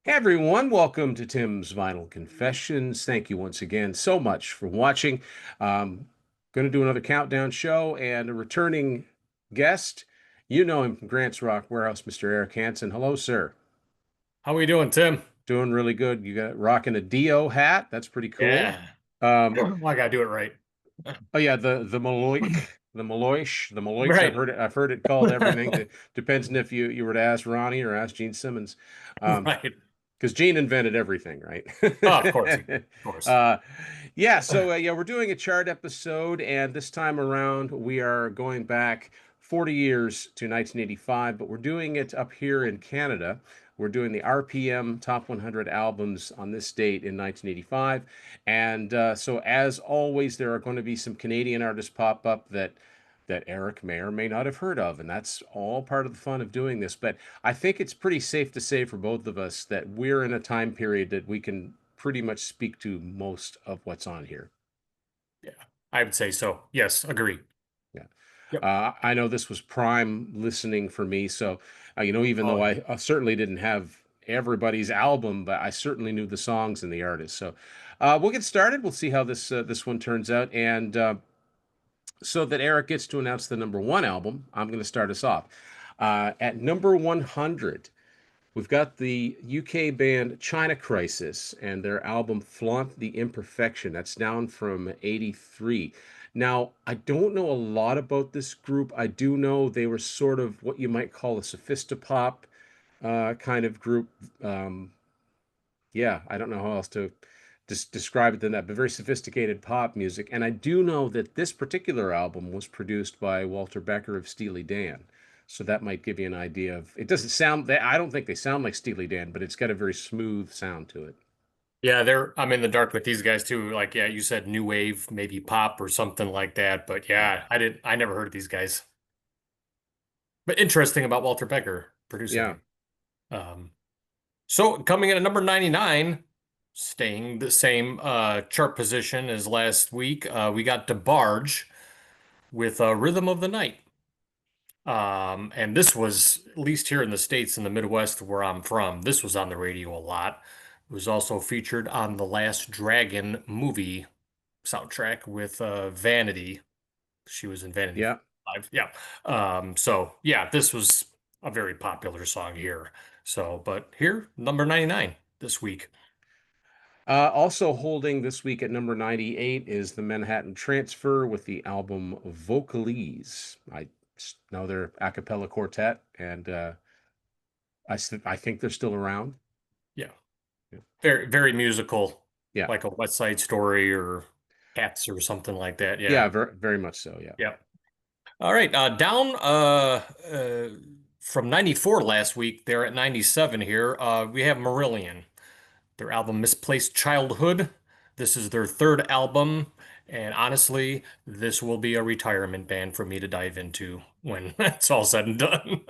Hey everyone, welcome to Tim's Vinyl Confessions. Thank you once again so much for watching. Going to do another countdown show and a returning guest. You know him from Grant's Rock Warehouse, Mr. Eric Hansen. Hello, sir. How are we doing, Tim? Doing really good. You got rocking a Dio hat. That's pretty cool. Yeah. Um, Well, I gotta do it right. oh yeah, the Maloich. Right. I've heard it called everything. Depends on if you were to ask Ronnie or ask Gene Simmons. Um, Right. because Gene invented everything, right? Oh, of course. Of course. uh, yeah, we're doing a chart episode, and this time around we are going back 40 years to 1985, but we're doing it up here in Canada. We're doing the RPM Top 100 albums on this date in 1985, and so as always, there are going to be some Canadian artists pop up that Eric may or may not have heard of, and that's all part of the fun of doing this. But I think it's pretty safe to say for both of us that we're in a time period that we can pretty much speak to most of what's on here. Yeah, I would say so. Yes, agree. Yeah. Yep. I know this was prime listening for me. So, even Oh, though yeah. I certainly didn't have everybody's album, but I certainly knew the songs and the artists. So, we'll get started. We'll see how this one turns out. And so that Eric gets to announce the number one album, I'm going to start us off. At number 100, we've got the UK band China Crisis and their album Flaunt the Imperfection. That's down from 83. Now, I don't know a lot about this group. I do know they were sort of what you might call a sophistopop kind of group. Um, yeah, I don't know how else to describe it than that, but very sophisticated pop music. And I do know that this particular album was produced by Walter Becker of Steely Dan. So that might give you an idea of it doesn't sound I don't think they sound like Steely Dan, but it's got a very smooth sound to it. Yeah, I'm in the dark with these guys too. Like, yeah, you said new wave, maybe pop or something like that. But Yeah. yeah, I never heard of these guys. But interesting about Walter Becker producing Yeah. it. So coming in at number 99, staying the same chart position as last week, we got DeBarge with Rhythm of the Night. And this was, at least here in the States in the Midwest where I'm from, this was on the radio a lot. It was also featured on the Last Dragon movie soundtrack with Vanity. She was in Vanity Yeah. Five. Yeah. So yeah, this was a very popular song here. So, but here, number 99 this week. Also holding this week at number 98 is the Manhattan Transfer with the album Vocalese. I know they're a cappella quartet, and I think they're still around. Yeah. Yeah. Very musical, Yeah. like a West Side Story or Cats or something like that. Yeah, Yeah. very much so. Yeah. Yeah. All right, down from 94 last week, they're at 97 here. We have Marillion, their album Misplaced Childhood. This is their third album, and honestly, this will be a retirement band for me to dive into when it's all said and done.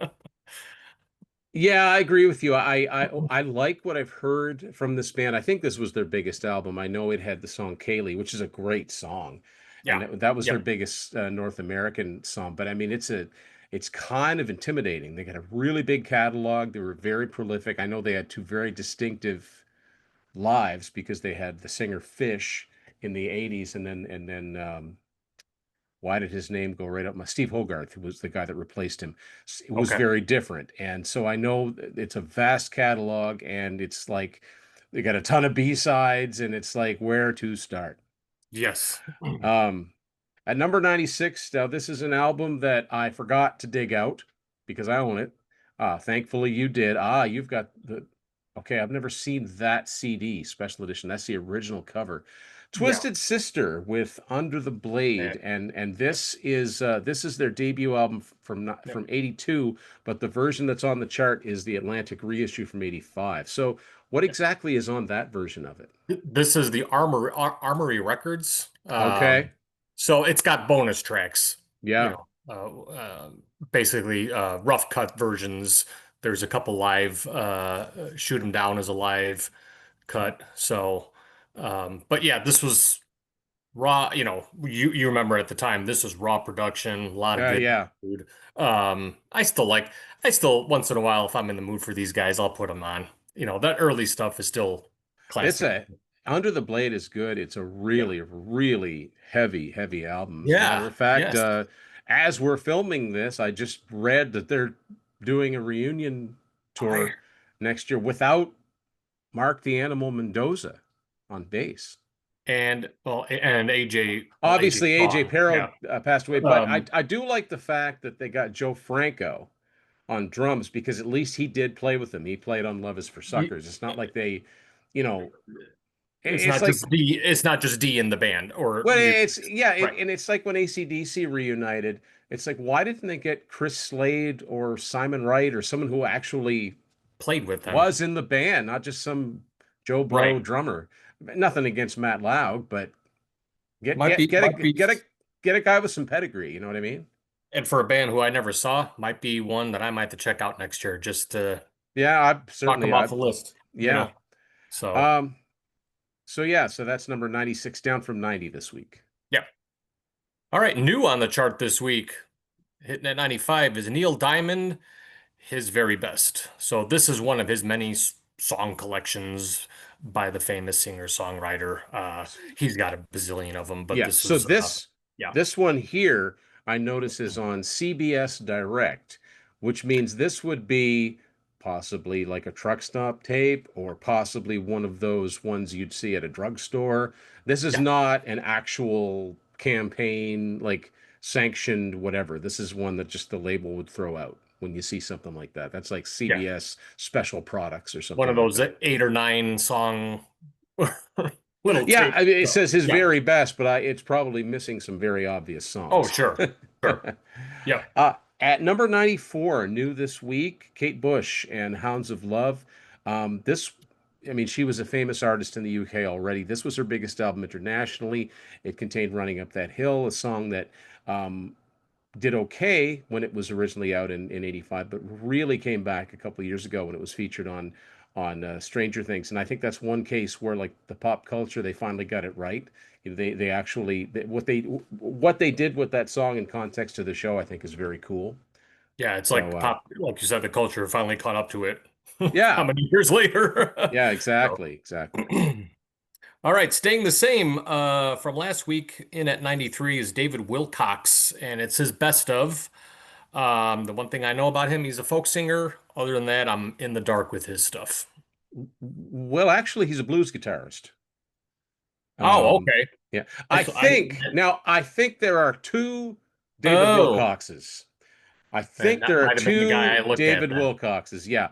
Yeah, I agree with you. I like what I've heard from this band. I think this was their biggest album. I know it had the song Kaylee, which is a great song, and Yeah. that was their Yep. biggest North American song. But I mean, it's kind of intimidating. They got a really big catalog. They were very prolific. I know they had two very distinctive lives because they had the singer Fish in the 80s, and then why did his name go right up my Steve Hogarth, who was the guy that replaced him. It was Okay. very different. And so I know it's a vast catalog, and it's like they got a ton of B-sides, and it's like where to start. Yes. Um, at number 96, now this is an album that I forgot to dig out because I own it. Thankfully you did. You've got the okay, I've never seen that CD special edition. That's the original cover. Yeah. Twisted Sister with Under the Blade, and this is their debut album Yep. from 82, but the version that's on the chart is the Atlantic reissue from 85. So what exactly is on that version of it? This is the Armory Records. Okay. So it's got bonus tracks, you Yeah. know, basically rough cut versions. There's a couple live, Shoot 'em down as a live cut. So, but yeah, this was raw. You remember at the time, this was raw production, a lot of good Yeah. food. I still once in a while, if I'm in the mood for these guys, I'll put them on. that early stuff is still It's classic. a Under the Blade is good. It's a Yeah. really, really heavy album. As a matter Yeah. of fact, Yes. as we're filming this, I just read that they're doing a reunion I tour next year without Mark the Animal Mendoza on bass. and AJ Obviously, AJ Strong. Pero Yeah. passed away, but I Um, I do like the fact that they got Joe Franco on drums because at least he did play with them. He played on Love Is for y- Suckers. It's not like they, you know, it's it's not like, just D. It's not just D in the band or well, music. it's yeah, Right. and it's like when AC/DC reunited. It's like, why didn't they get Chris Slade or Simon Wright or someone who actually Played with them. was in the band, not just some Joe Blow Right. drummer? Nothing against Matt Loud, but get Might get be get a might be get a get a guy with some pedigree. You know what I mean? and for a band who I never saw, might be one that I might have to check out next year just to Yeah, I knock them certainly off I the list. yeah. So Um, so yeah, so that's number 96 down from 90 this week. yeah. All right, new on the chart this week, hitting at 95 is Neil Diamond, his very best. So this is one of his many song collections by the famous singer-songwriter. He's got a bazillion of them, but Yeah, this so was this yeah, this one here I notice is on CBS Direct, which means this would be possibly like a truck stop tape or possibly one of those ones you'd see at a drugstore. This is yeah, not an actual campaign like sanctioned whatever. This is one that just the label would throw out when you see something like that. That's like yeah. CBS special products or One something of like those that. 8 or 9 song little Yeah, tape. I mean, it So, says his yeah. very best, but it's probably missing some very obvious Oh, songs. sure. Sure. Yeah. At number 94, new this week, Kate Bush and Hounds of Love. This, I mean, she was a famous artist in the UK already. This was her biggest album internationally. It contained Running Up That Hill, a song that um, did okay when it was originally out in 85, but really came back a couple of years ago when it was featured on Stranger Things. And I think that's one case where like the pop culture, they finally got it right. You know, they actually what they did with that song in context to the show, I think is very cool. Yeah, it's like So the pop, like you said, the culture finally caught up to it. How yeah, many years later? yeah, So, exactly. all right, staying the same from last week in at 93 is David Wilcox, and it's his best of. The one thing I know about him, he's a folk singer. Other than that, I'm in the dark with his stuff. Well, actually, he's a blues guitarist. Oh, Um, okay. yeah, I I think there are two David oh, Wilcoxes. I and think that there are might have been the guy I two looked at David then. Wilcoxes. Yeah.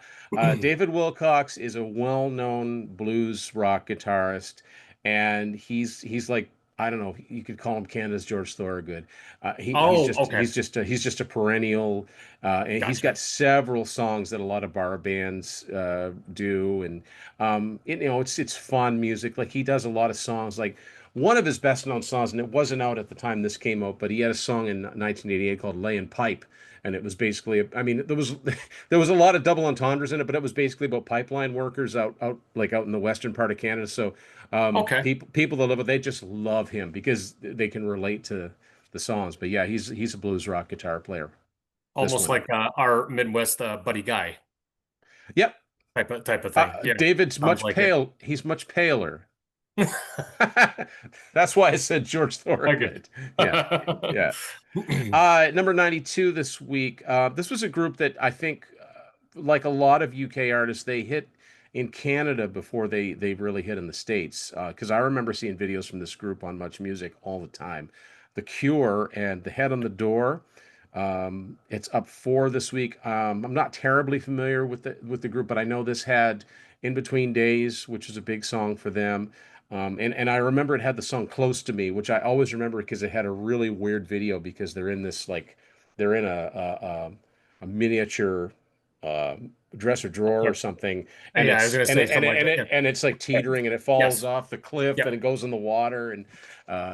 David Wilcox is a well-known blues rock guitarist, and he's like, I don't know, you could call him Canada's George Thorogood. Oh, okay. He's just a perennial, and he's Gotcha. got several songs that a lot of bar bands do, and it's fun music. Like he does a lot of songs. Like one of his best known songs, and it wasn't out at the time this came out, but he had a song in 1988 called "Layin' Pipe." And it was basically, I mean, there was a lot of double entendres in it, but it was basically about pipeline workers out in the western part of Canada. So Okay. people that live it, they just love him because they can relate to the songs. But yeah, he's a blues rock guitar player. This Almost one, like our Midwest Buddy Guy yep. type of thing. Yeah, David's sounds much like it. pale. He's much paler. That's why I said George Okay. Thorogood. Yeah, yeah. Number 92 this week. This was a group that I think, like a lot of UK artists, they hit in Canada before they really hit in the States. Because I remember seeing videos from this group on Much Music all the time. The Cure and The Head on the Door. It's up 4 this week. I'm not terribly familiar with the group, but I know this had In Between Days, which is a big song for them. And I remember it had the song Close to Me, which I always remember because it had a really weird video because they're in this like they're in a miniature dresser drawer or Yep. something, and Yeah, I was gonna say something like that. Yep. and it's like teetering and it falls Yes. off the cliff and Yep. it goes in the water and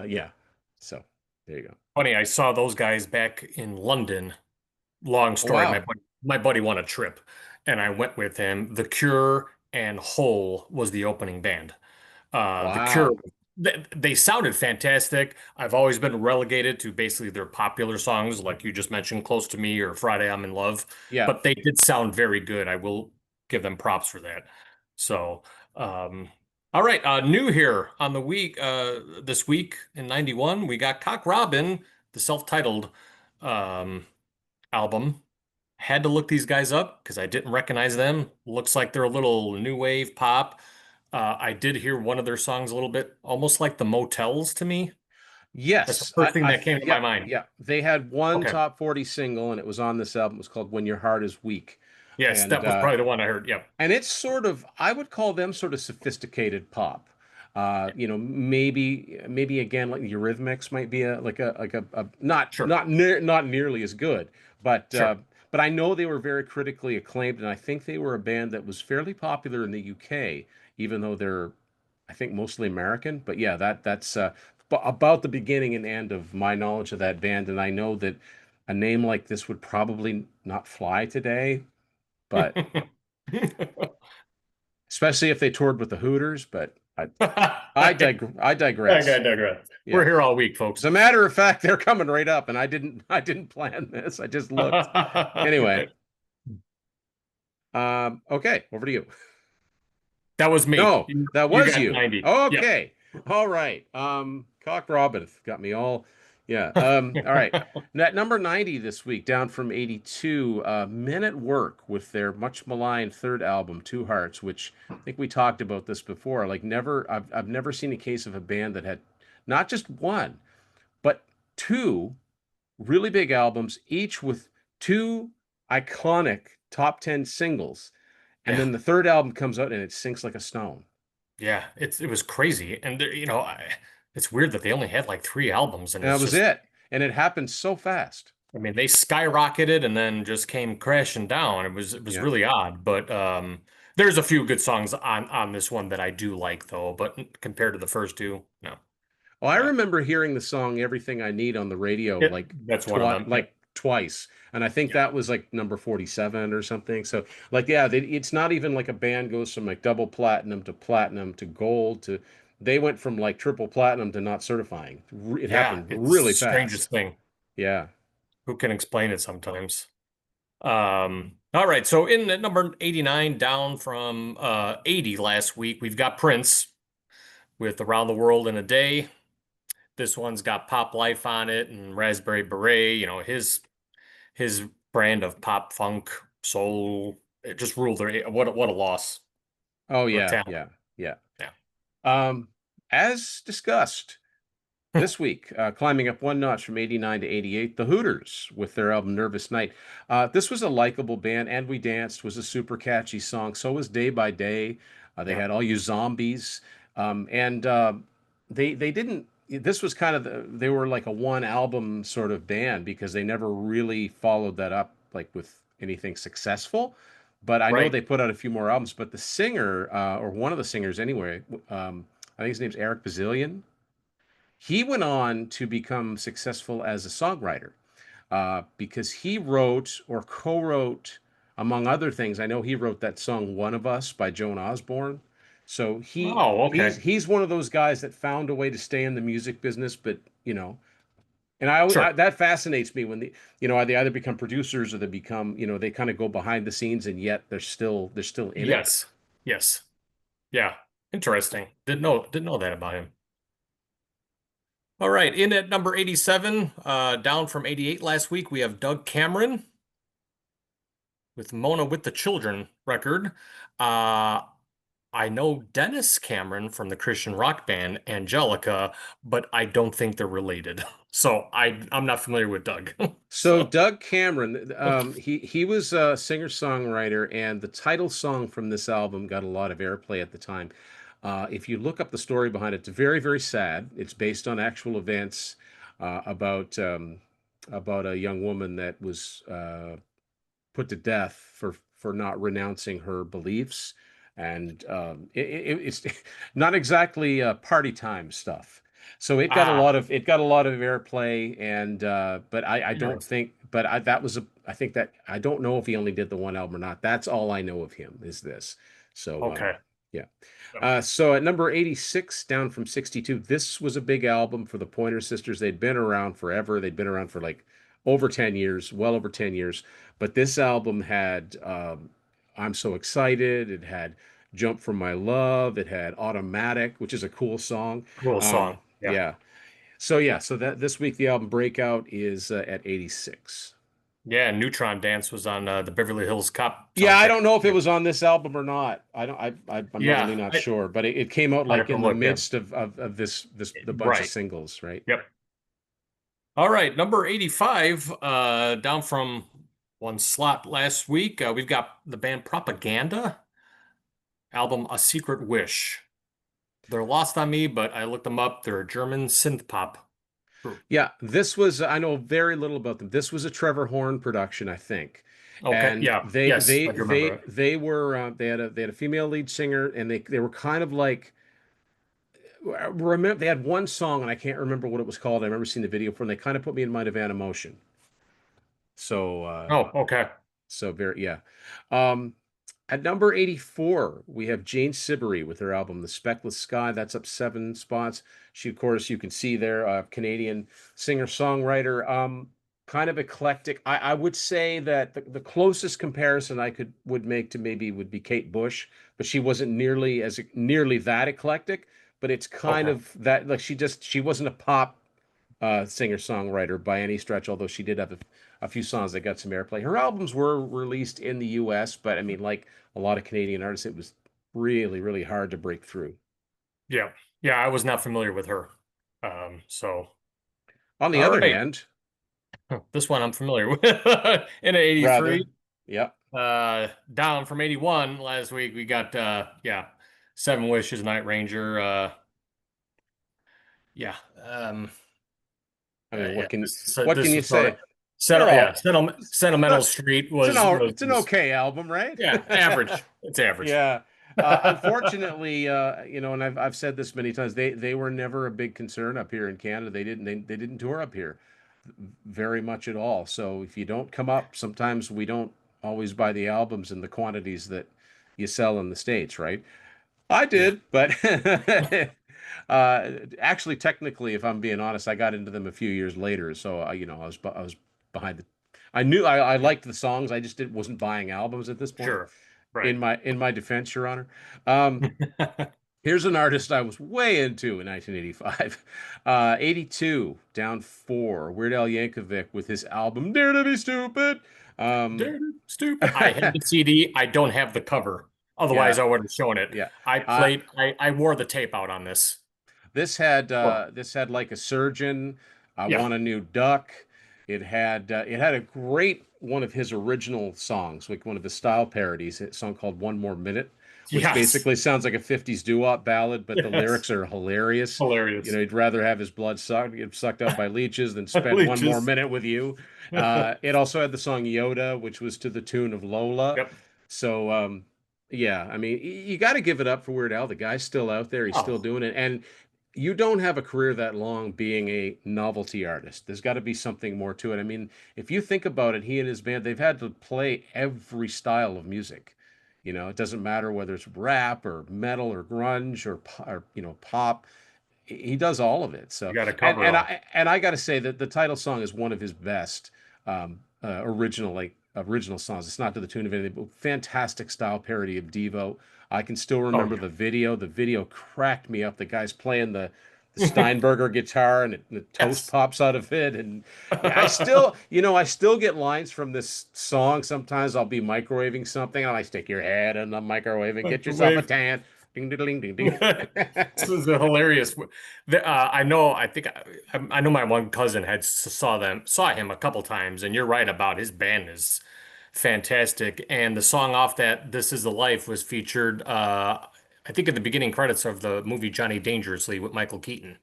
yeah. So there you go. Funny, I saw those guys back in London. Long Oh story. wow. My buddy won a trip, and I went with him. The Cure and Hole was the opening band. The Cure, Wow. they sounded fantastic. I've always been relegated to basically their popular songs, like you just mentioned, "Close to Me" or "Friday I'm in Love," Yeah. but they did sound very good. I will give them props for that. So, um, all right, new here on the week, this week in 91, we got Cock Robin, the self-titled um, album. Had to look these guys up because I didn't recognize them. Looks like they're a little new wave pop. I did hear one of their songs a little bit, almost like the Motels to me. That's the Yes, first thing that came to my yeah, mind. yeah. They had one Okay. top 40 single, and it was on this album. It was called "When Your Heart Is Weak," Yes, and that was probably the one I heard. Yep. it's sort of, I would call them sort of sophisticated pop. Maybe again, like the Eurythmics might be a Sure. not nearly as good, but Sure. I know they were very critically acclaimed, and I think they were a band that was fairly popular in the UK, even though they're, I think, mostly American. But yeah, that's about the beginning and end of my knowledge of that band, and I know that a name like this would probably not fly today, but especially if they toured with the Hooters. But I I digress. digress. We're Yeah. here all week, As folks. a matter of fact, they're coming right up, and I didn't plan this. I just looked. Anyway, okay, over to you. That was me. No, that You was got you. 90. Yep. Okay. All right. Cock Robin got me all. Yeah. All right. At number 90 this week, down from 82, Men at Work with their much maligned third album, Two Hearts, which I think we talked about this before. Like I've never seen a case of a band that had not just one, but two really big albums, each with two iconic top 10 singles. And Yeah. then the third album comes out and it sinks like a stone. Yeah. It was crazy. And it's weird that they only had like three albums and And that it's was just, it. And it happened so fast. I mean, they skyrocketed and then just came crashing down. It was Yeah. really odd, but there's a few good songs on this one that I do like though, but compared to the first two, no. Well, I Yeah. remember hearing the song Everything I Need on the radio That's one of them. Yep. twice. And I think Yep. that was like number 47 or something. So like yeah, it's not even like a band goes from like double platinum to gold to they went from like triple platinum to not certifying. It Yeah, happened it's the really fast. strangest thing. Yeah. Who can explain it sometimes? All right, so in at number 89, down from 80 last week, we've got Prince with Around the World in a Day. This one's got Pop Life on it and Raspberry Beret, his brand of pop funk soul. It just ruled their what a loss. Oh What a yeah, talent. yeah, yeah. Yeah. Um, as discussed, this week, climbing up one notch from 89 to 88, the Hooters with their album Nervous Night. This was a likable band, and We Danced was a super catchy song. So was Day by Day. They Yeah. had All You Zombies. And they didn't, this was kind of, they were like a one album sort of band because they never really followed that up like with anything successful. But I know Right. they put out a few more albums. But the singer, or one of the singers anyway, I think his name's Eric Bazillion. He went on to become successful as a songwriter because he wrote or co-wrote, among other things. I know he wrote that song "One of Us" by Joan Osborne. So Oh, okay. he's one of those guys that found a way to stay in the music business, but and Sure. that fascinates me when they either become producers or they become they kind of go behind the scenes and yet they're still in it. Yes. Yes. Yeah. Interesting. Didn't know that about him. All right, in at number 87, down from 88 last week, we have Doug Cameron with Mona with the Children record. Uh, I know Dennis Cameron from the Christian rock band Angelica, but I don't think they're related. So I'm not familiar with Doug. So So Doug Cameron, he was a singer-songwriter, and the title song from this album got a lot of airplay at the time. If you look up the story behind it, it's very, very sad. It's based on actual events about a young woman that was put to death for not renouncing her beliefs, and it's not exactly party time stuff. So it got a lot of airplay, and but I don't interesting. think, but that was a I think that I don't know if he only did the one album or not. That's all I know of him is this. So Okay. yeah. Yep. So at number 86, down from 62, this was a big album for the Pointer Sisters. They'd been around forever. They'd been around for like over 10 years, well over 10 years. But this album had I'm So Excited. It had Jump from My Love. It had Automatic, which is a cool song. Cool song. Yeah. Yeah. So yeah, so that this week the album Breakout is at 86. Yeah, Neutron Dance was on the Beverly Hills Cop Yeah, I soundtrack. don't know if it Yeah. was on this album or not. I don't. I'm not really Yeah, not sure, but it came out I'd like have to in the look. Yeah. midst of this the bunch of Right. singles, right? Yep. All right, number 85, down from one slot last week. We've got the band Propaganda, album A Secret Wish. They're lost on me, but I looked them up. They're a German synth pop group. Yeah, this was I know very little about them. This was a Trevor Horn production, I think. Okay, And yeah, yes, I do remember it. they were they had a female lead singer and they were kind of like remember they had one song and I can't remember what it was called. I remember seeing the video for them. They kind of put me in mind of Animotion. So Oh, okay. so very yeah. Um At number 84, we have Jane Siberry with her album The Speckless Sky. That's up 7 spots. She, of course, you can see there, Canadian singer-songwriter, kind of eclectic. I would say that the closest comparison I could would make to maybe would be Kate Bush, but she wasn't nearly that eclectic. But it's kind Okay. of that like she wasn't a pop singer-songwriter by any stretch, although she did have a few songs that got some airplay. Her albums were released in the US, but I mean, like a lot of Canadian artists, it was really, really hard to break through. Yeah. Yeah, I was not familiar with her. So On the all other right. hand, This one I'm familiar with. In at rather, 83. yeah, Down from 81 last week. We got yeah, Seven Wishes, Night Ranger. Yeah. I mean, Yeah. what can This you was sort of say? They're all it's Sentimental not Street it's an okay album, right? yeah, average. It's average. Yeah. Unfortunately, and I've said this many times, they were never a big concern up here in Canada. They didn't tour up here very much at all. So if you don't come up, sometimes we don't always buy the albums in the quantities that you sell in the States, right? I Yeah. did, but actually, technically, if I'm being honest, I got into them a few years later. So I was behind the. I knew I Yeah. liked the songs. I just wasn't buying albums at this point. Sure. Right. In my defense, Your Honor. Um, Here's an artist I was way into in 1985. 82, down 4. Weird Al Yankovic with his album Dare to Be Stupid. Um, Dude, stupid. I have the CD. I don't have the cover. Otherwise, yeah, I would have shown it. yeah. I Uh, played. I wore the tape out on this. Well, this had like a surgeon. I yeah. want a new duck. It had a great one of his original songs, like one of his style parodies, a song called One More Minute, which Yes. basically sounds like a 50s doo-wop ballad, but the Yes. lyrics are hilarious. You Hilarious. know, he'd rather have his blood get sucked out by leeches than spend one more Leeches. minute with you. It also had the song Yoda, which was to the tune of Lola. Yep. So, yeah, I mean, you got to give it up for Weird Al. The guy's still out there. He's still Oh, doing it. And you don't have a career that long being a novelty artist. There's got to be something more to it. I mean, if you think about it, he and his band, they've had to play every style of music. You know, it doesn't matter whether it's rap or metal or grunge or pop. He does all of it. you So, got to cover it all. and I got to say that the title song is one of his best original songs. It's not to the tune of anything, but fantastic style parody of Devo. I can still Oh remember yeah. the video. The video cracked me up. The guy's playing the Steinberger guitar and the toast Yes. pops out of it. And yeah, I still get lines from this song. Sometimes I'll be microwaving something and I stick your head in the microwave and get yourself a Wave. tan. Ding, ding, ding, ding, ding. This is a hilarious. I know. I think I know my one cousin had saw him a couple times, and you're right about his band is fantastic. And the song off that "This Is the Life" was featured. I think at the beginning credits of the movie Johnny Dangerously with Michael Keaton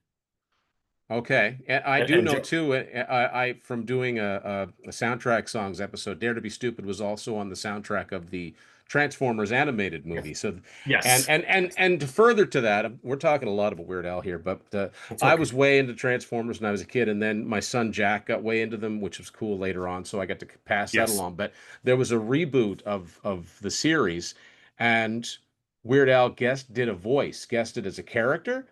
Okay, and I do and know Joe. too. I from doing a soundtrack songs episode. Dare to Be Stupid was also on the soundtrack of the Transformers animated Yes. movie. So, Yes. and to further to that, we're talking a lot about Weird Al here, but It's I okay. was way into Transformers when I was a kid, and then my son Jack got way into them, which was cool later on. So I got to pass that Yes. along. But there was a reboot of the series, and Weird Al guested as a character.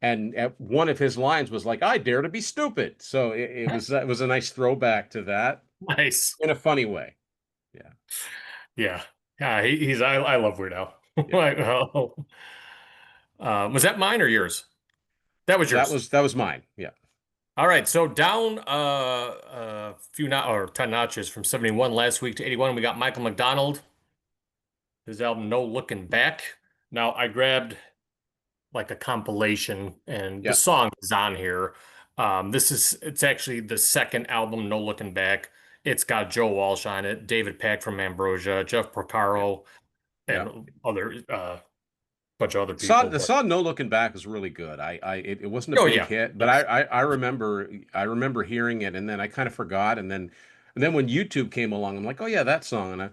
And one of his lines was like, "I dare to be stupid." So it was a nice throwback to that Nice. in a funny way. Yeah. Yeah. Yeah. He's. I love Weird Al. Yeah. Like, oh. Was that mine or yours? That was yours. That was mine. Yeah. All right, so down a few not or 10 notches from 71 last week to 81, we got Michael McDonald, his album No Looking Back. Now I grabbed like a compilation and the Yeah. song is on here. It's actually the second album, No Looking Back. It's got Joe Walsh on it, David Pack from Ambrosia, Jeff Yeah. Porcaro, Yeah. and other bunch of other Song people. the But song "No Looking Back" was really good. It wasn't a oh big yeah, hit, but yes. I remember hearing it, and then I kind of forgot, and then when YouTube came along, I'm like, oh yeah, that song, and I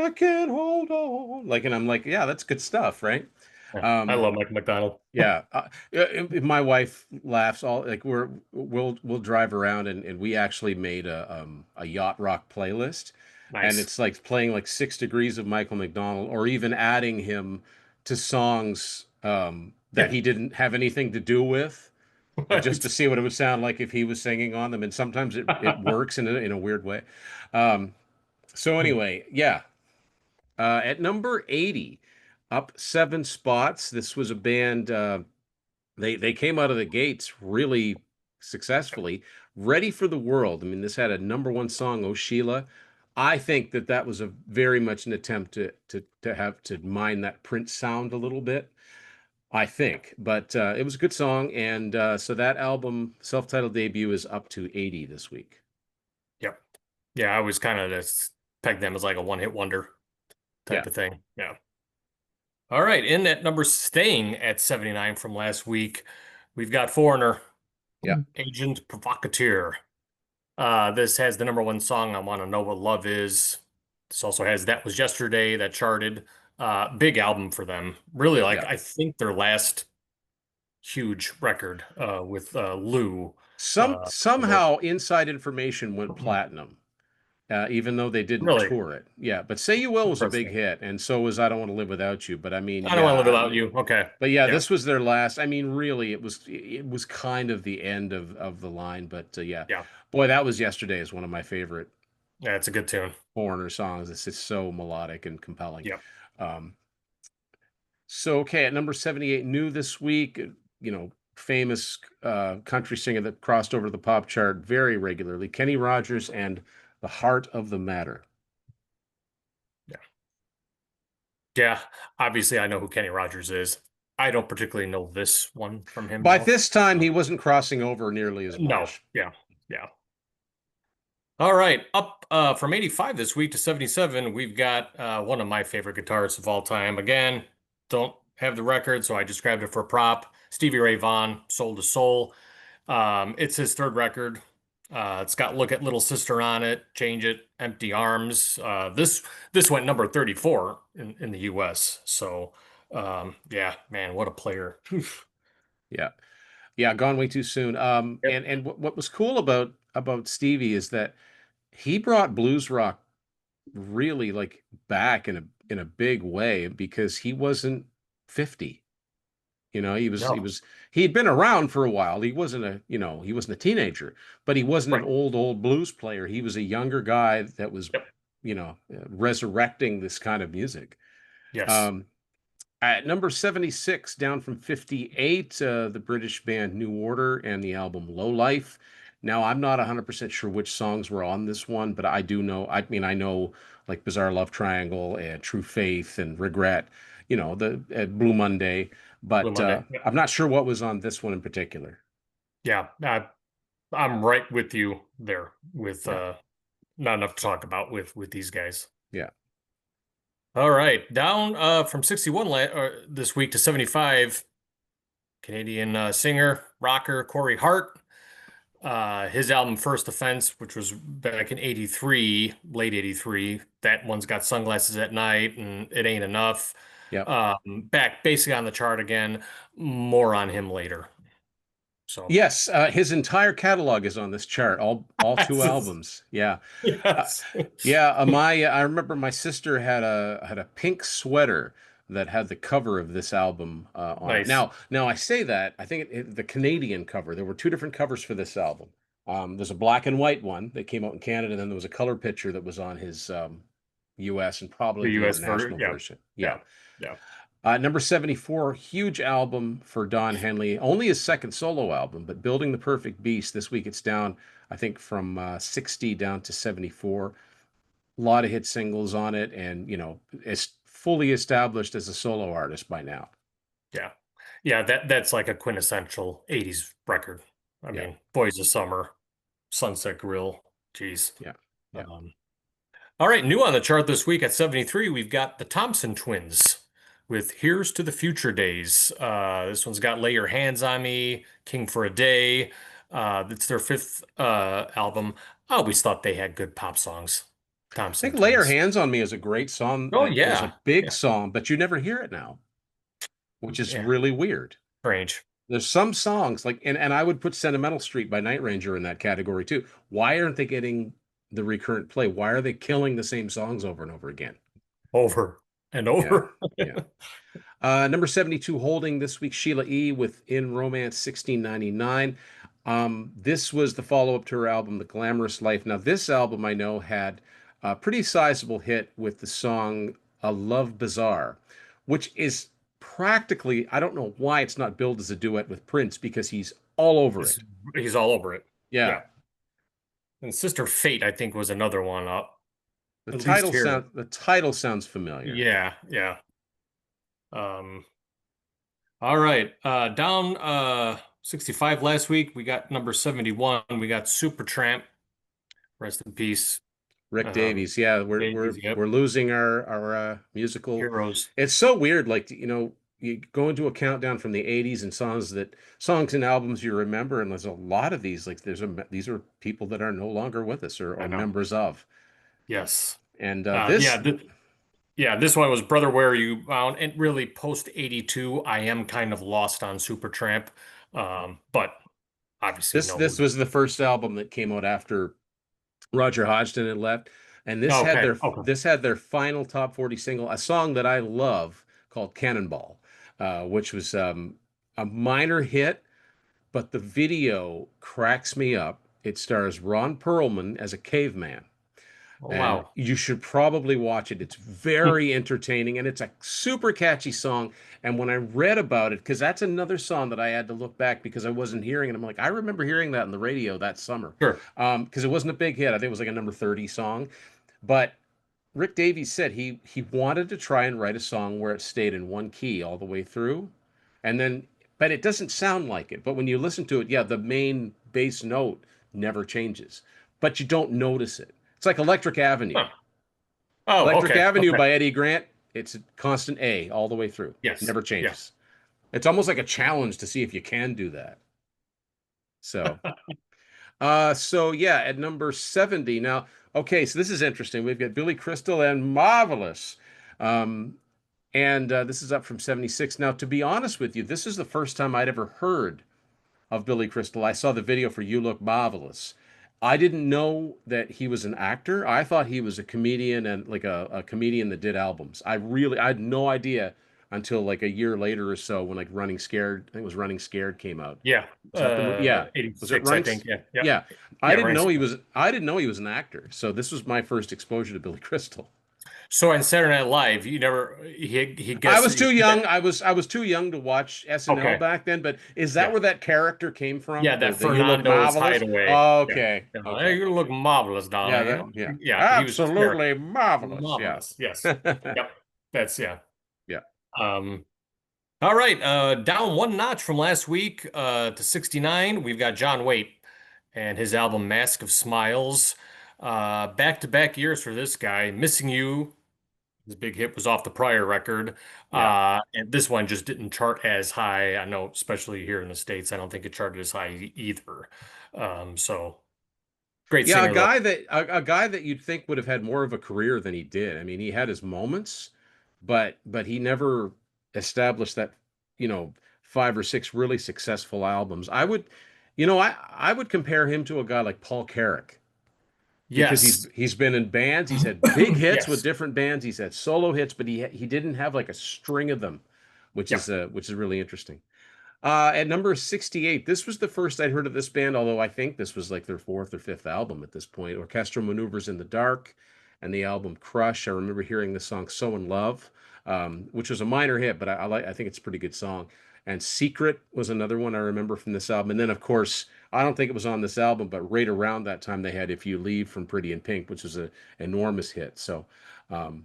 can't hold on, like, and I'm like, yeah, that's good stuff, right? Yeah, I Um, love Michael McDonald. yeah, my wife laughs all like we'll drive around, and we actually made a yacht rock playlist, and Nice. it's like playing like 6 Degrees of Michael McDonald, or even adding him to songs that Yeah. he didn't have anything to do with, just to Right. see what it would sound like if he was singing on them. And sometimes it works in a weird way. Um, so anyway, yeah, at number 80, up 7 spots. This was a band. They came out of the gates really successfully. Ready for the World. I mean, this had a number one song, "Oh Sheila." I think that that was a very much an attempt to have to mine that Prince sound a little bit. I think, but it was a good song, and so that album, self-titled debut, is up to 80 this week. Yep. Yeah, I was kind of just peg them as like a one-hit wonder Yeah, type of thing. Yeah. All right. In at number staying at 79 from last week, we've got Foreigner, yeah, Agent Provocateur. This has the number one song, I Want to Know What Love Is. This also has That Was Yesterday, that charted. Big album for them. Really like, yeah. I think their last huge record with Lou. So, Somehow inside information went platinum, even though they didn't really tour it. Yeah, but "Say You Will" was a big interesting. hit, and so was "I Don't Want to Live Without You." But I mean, I don't want to live yeah, without you. Okay. but yeah, Yeah. this was their last. I mean, really, it was kind of the end of the line. But yeah, Yeah. boy, "That Was Yesterday" is one of my favorite Yeah, it's a good tune. Foreigner songs. It's just so melodic and compelling. Yeah. Um, so okay, at number 78, new this week, famous country singer that crossed over the pop chart very regularly, Kenny Rogers and "The Heart of the Matter." Yeah. Yeah. Obviously, I know who Kenny Rogers is. I don't particularly know this one from him, By though. this time, he wasn't crossing over nearly as No. much. Yeah. Yeah. All right. Up from 85 this week to 77, we've got one of my favorite guitarists of all time. Again, don't have the record, so I just grabbed it for a prop. Stevie Ray Vaughan, Soul to Soul. It's his third record. It's got Look at Little Sister on it, Change It, Empty Arms. This went number 34 in the US. So yeah, man, what a player. Yeah, yeah, gone way too soon. Yep. And what was cool about Stevie is that he brought blues rock really like back in a big way because he wasn't 50. No. He'd been around for a while. He wasn't a teenager, but he wasn't an Right. old blues player. He was a younger guy that was, Yep. resurrecting this kind of music. Yes. Um, at number 76, down from 58, the British band New Order and the album Low Life. Now, I'm not 100% sure which songs were on this one, but I do know, I mean, I know like Bizarre Love Triangle and True Faith and Regret, the Blue Monday, Blue but Monday. Yeah. I'm not sure what was on this one in particular. Yeah. I'm right with you there with Yeah, not enough to talk about with these guys. yeah. All right, down from 61 this week to 75, Canadian singer, rocker Corey Hart. His album First Offense, which was back in 83, late 83. That one's got Sunglasses at Night and It Ain't Enough. Yep. Back basically on the chart again. More on him later. So, Yes, his entire catalog is on this chart, all two albums. Yeah. Uh, yes. Yeah, I remember my sister had a pink sweater that had the cover of this album on it. Nice. Now I say that I think the Canadian cover. There were two different covers for this album. There's a black and white one that came out in Canada, and then there was a color picture that was on his U.S. and probably The the US for international yeah, version. Yeah. yeah, yeah. Number 74, huge album for Don Henley. Only his second solo album, but Building the Perfect Beast. This week it's down, I think, from 60 down to 74. A lot of hit singles on it, and it's fully established as a solo artist by now. Yeah. Yeah, that's like a quintessential 80s record. I Yeah, mean, Boys of Summer, Sunset Grill. Geez. yeah, yeah. Um, all right, new on the chart this week at 73, we've got the Thompson Twins with Here's to the Future Days. This one's got Lay Your Hands on Me, King for a Day. It's their fifth album. I always thought they had good pop songs. I Thompson think "Lay Your Twins. Hands on Me" is a great song. Oh It was a yeah. big Yeah. song, but you never hear it now, which is Yeah. really weird. Strange. There's some songs like, and I would put Sentimental Street by Night Ranger in that category too. Why aren't they getting the recurrent play? Why are they killing the same songs over and over again? Over and Yeah, over. yeah. Number 72, holding this week, Sheila E. with In Romance 1699. This was the follow-up to her album, The Glamorous Life. Now, this album I know had a pretty sizable hit with the song A Love Bizarre, which is practically, I don't know why it's not billed as a duet with Prince because he's all over He's it. he's all over it. Yeah. Yeah. And Sister Fate, I think, was another one up. The At least title here. sounds familiar. Yeah, yeah. Um, all right. Down 65 last week. We got number 71. We got Supertramp. Rest in peace. Rick Um, Davies. Yeah, we're we're Davies, yep. we're losing our musical. Heroes. It's so weird. Like, you go into a countdown from the 80s and songs and albums you remember, and there's a lot of these. Like, these are people that are no longer with us I or know. members of. Yes. And Yeah, this yeah, this one was Brother Where Are You Bound? And really post 82, I am kind of lost on Supertramp. But obviously this no. this was the first album that came out after Roger Hodgson had left, and Okay. Okay. this had their final top 40 single, a song that I love called Cannonball, which was a minor hit, but the video cracks me up. It stars Ron Perlman as a caveman, Oh, and wow. you should probably watch it. It's very entertaining, and it's a super catchy song. And when I read about it, because that's another song that I had to look back because I wasn't hearing it. I'm like, I remember hearing that on the radio that summer. Sure. Because it wasn't a big hit. I think it was like a number 30 song. But Rick Davies said he wanted to try and write a song where it stayed in one key all the way through. And then, but it doesn't sound like it. But when you listen to it, yeah, the main bass note never changes, but you don't notice it. It's like Electric Avenue. Huh. Oh, Electric okay. Avenue Okay. by Eddie Grant, it's a constant A all the way through. Yes. Never Yeah. changes. It's almost like a challenge to see if you can do that. So, so yeah, at number 70 now. Okay, so this is interesting. We've got Billy Crystal and Marvelous. Um, and this is up from 76. Now, to be honest with you, this is the first time I'd ever heard of Billy Crystal. I saw the video for You Look Marvelous. I didn't know that he was an actor. I thought he was a comedian and like a comedian that did albums. I had no idea until like a year later or so when like Running Scared, I think it was Running Scared came out. Yeah. Was that the movie? Yeah. Was it 86, I Running? think. Yeah. Yeah. Yeah. Yeah. Running. I didn't know he was an actor. So this was my first exposure to Billy Crystal. So on Saturday Night Live, you never he I gets was too young. I was too young to watch SNL okay. back then. But is that Yeah. where that character came from? Yeah, that The You Look Fernando's Marvelous? hideaway. Oh, Yeah. okay. You know, hey, Okay. you look marvelous, Yeah, darling. You know? yeah. Yeah, he was Absolutely marvelous. Yeah. marvelous. Yes. Yep. That's yeah. Yeah. Um, all right. Down one notch from last week to 69. We've got John Waite and his album Mask of Smiles. Back-to-back years for this guy. Missing You. His big hit was off the prior record. Yeah. And this one just didn't chart as high. I know, especially here in the States, I don't think it charted as high either. So great Yeah, singer though. a guy that you'd think would have had more of a career than he did. I mean, he had his moments, but he never established that, 5 or 6 really successful albums. I would compare him to a guy like Paul Carrack because Yes. he's been in bands, he's had big hits with Yes. different bands, he's had solo hits, but he didn't have like a string of them, Yeah. which is really interesting. At number 68, this was the first I'd heard of this band, although I think this was like their fourth or fifth album at this point. Orchestral Maneuvers in the Dark and the album Crush. I remember hearing the song So in Love. which was a minor hit, but I think it's a pretty good song. And Secret was another one I remember from this album. And then, of course, I don't think it was on this album, but right around that time they had If You Leave from Pretty in Pink, which was an enormous hit. So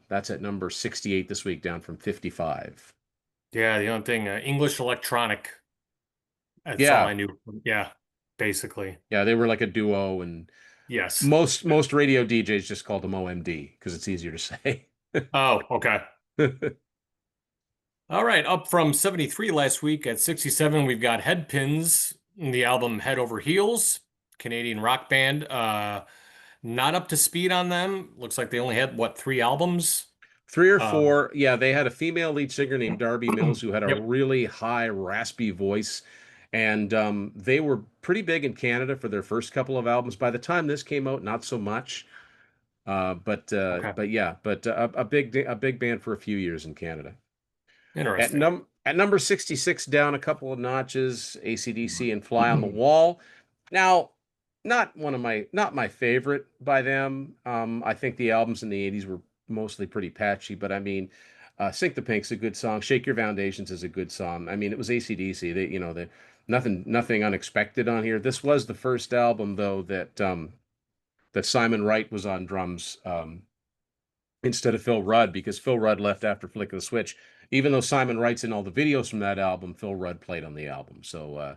that's at number 68 this week, down from 55. Yeah, the only thing, English electronic. That's all Yeah, I knew. Yeah, basically. yeah, they were like a duo, and Yes. most radio DJs just called them OMD because it's easier to say. Oh, okay. All right, up from 73 last week at 67, we've got Headpins, the album Head Over Heels, Canadian rock band. Not up to speed on them. Looks like they only had, what, 3 albums? Three or Uh, four, yeah, they had a female lead singer named Darby Mills who had a yep. really high, raspy voice. And they were pretty big in Canada for their first couple of albums. By the time this came out, not so much. Okay. But yeah, but a big band for a few years in Canada. Interesting. At number 66, down a couple of notches, AC/DC and Fly on the Wall. Now, not my favorite by them. I think the albums in the 80s were mostly pretty patchy, but I mean, Sink the Pink's a good song. Shake Your Foundations is a good song. I mean, it was AC/DC. Nothing unexpected on here. This was the first album though that Simon Wright was on drums. Instead of Phil Rudd, because Phil Rudd left after Flick of the Switch. Even though Simon Wright's in all the videos from that album, Phil Rudd played on the album. So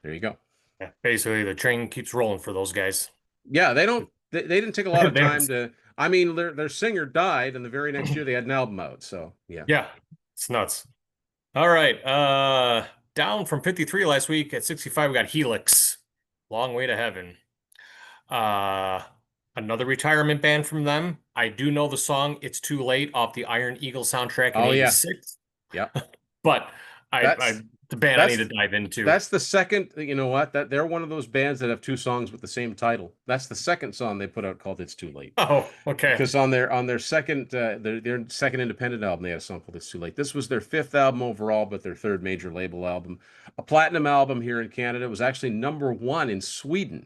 there you go. Yeah, basically, the train keeps rolling for those guys. Yeah, they didn't take a lot of time There's- to. I mean, their singer died, and the very next year they had an album out. So yeah. Yeah, it's nuts. All right. Down from 53 last week at 65, we got Helix. Long Way to Heaven. Uh, Another retirement band from them. I do know the song It's Too Late off the Iron Eagle soundtrack in Oh yeah, 86, yeah. but That's the band I need that's to dive into. that's the second. You know what? That they're one of those bands that have two songs with the same title. That's the second song they put out called "It's Too Late." Oh, okay. Because on their second their second independent album, they had a song called "It's Too Late." This was their fifth album overall, but their third major label album, a platinum album here in Canada. It was actually number one in Sweden.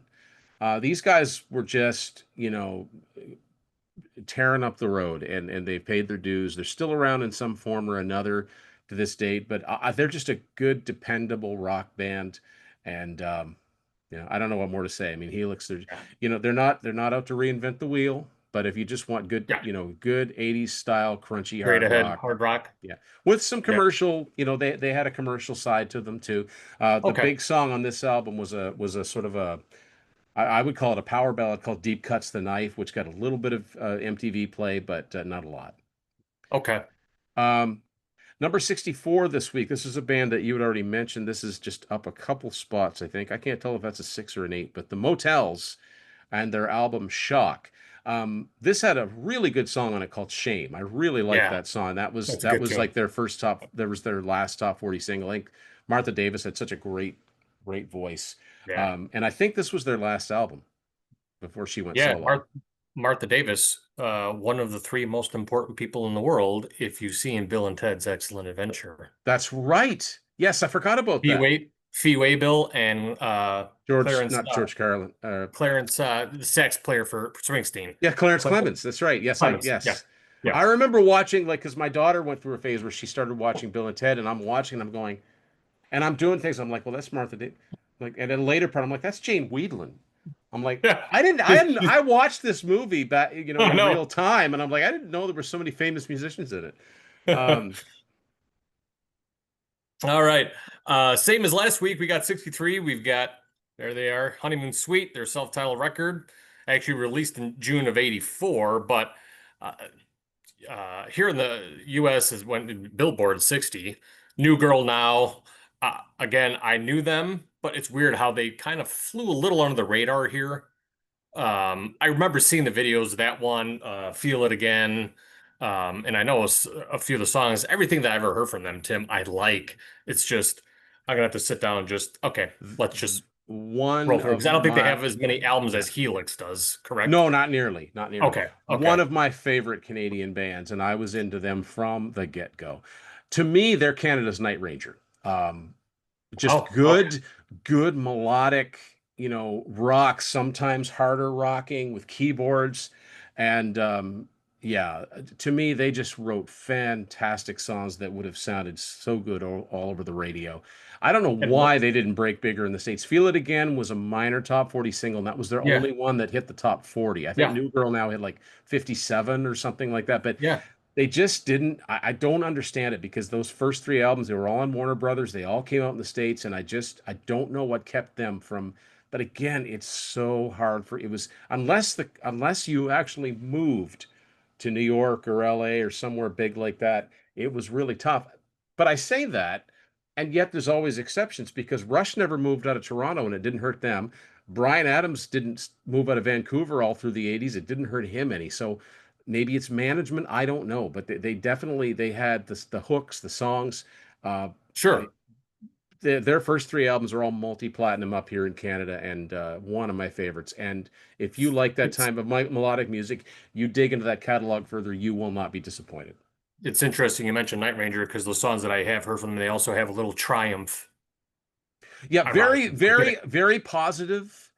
These guys were just, tearing up the road, and they've paid their dues. They're still around in some form or another to this date, but they're just a good, dependable rock band. And I don't know what more to say. I mean, Helix, they're not out to reinvent the wheel, but if you just want good, Yeah, good 80s style crunchy straight hard ahead rock, hard rock. yeah, with some Yeah. commercial, they had a commercial side to them too. The Okay. big song on this album was a sort of I would call it a power ballad called "Deep Cuts the Knife," which got a little bit of MTV play, but not a lot. Okay. Um, Number 64 this week. This is a band that you had already mentioned. This is just up a couple spots, I think. I can't tell if that's a 6 or an 8, but the Motels and their album Shock. This had a really good song on it called Shame. I really liked Yeah, that song. That was that's a that good was tune. like their last top 40 single. I think Martha Davis had such a great voice. Yeah. And I think this was their last album before she went Yeah, solo. Martha Davis, one of the 3 most important people in the world, if you've seen Bill and Ted's Excellent Adventure. That's right. Yes, I forgot about that. Fee Waybill and Clarence Not George Carlin. The sax player for Springsteen. Yeah, Clarence Cle- Clemens. That's right. Clemens. Yeah. Yes. Yeah. I remember watching, like, because my daughter went through a phase where she started watching Bill and Ted, and I'm watching, and I'm going, and I'm doing things. I'm like, well, that's Martha. Like, and then later part, I'm like, that's Jane Weedland. I'm like, Yeah. I watched this movie back, Oh in real no. time, and I'm like, I didn't know there were so many famous musicians in it. Um, All right. Same as last week, we got 63. We've got, there they are, Honeymoon Suite, their self-titled record, actually released in June of 84, but uh, here in the US is when Billboard 60. New Girl Now. Again, I knew them, but it's weird how they kind of flew a little under the radar here. I remember seeing the videos of that one, Feel It Again. And I know a few of the songs, everything that I ever heard from them, Tim, I like. It's just, I'm gonna have to sit down and just, okay, let's just roll one through. of Because I don't think they my have as many albums Yeah. as Helix does, correct? No, not nearly. Not nearly. Okay, One okay. of my favorite Canadian bands, and I was into them from the get-go. To me, they're Canada's Night Ranger. Just Oh, okay. good melodic, rock, sometimes harder rocking with keyboards, and Yeah, to me, they just wrote fantastic songs that would have sounded so good all over the radio. I don't know And what, why they didn't break bigger in the States. Feel It Again was a minor top 40 single, and that was their yeah, only one that hit the top 40. I think yeah, New Girl now hit like 57 or something like that. But yeah. they just didn't. I don't understand it because those first three albums, they were all on Warner Brothers. They all came out in the States, and I don't know what kept them from. But again, it's so hard for it was unless you actually moved to New York or LA or somewhere big like that, it was really tough. But I say that, and yet there's always exceptions because Rush never moved out of Toronto and it didn't hurt them. Bryan Adams didn't move out of Vancouver all through the 80s. It didn't hurt him any. So maybe it's management. I don't know. But they definitely they had the hooks, the songs. Uh, Sure. their first three albums are all multi-platinum up here in Canada, and one of my favorites. And if you like that It's type of melodic music, you dig into that catalog further, you will not be disappointed. it's interesting you mentioned Night Ranger because the songs that I have heard from them, they also have a little Triumph, Yeah, very, ironically. Forget very, it. very positive,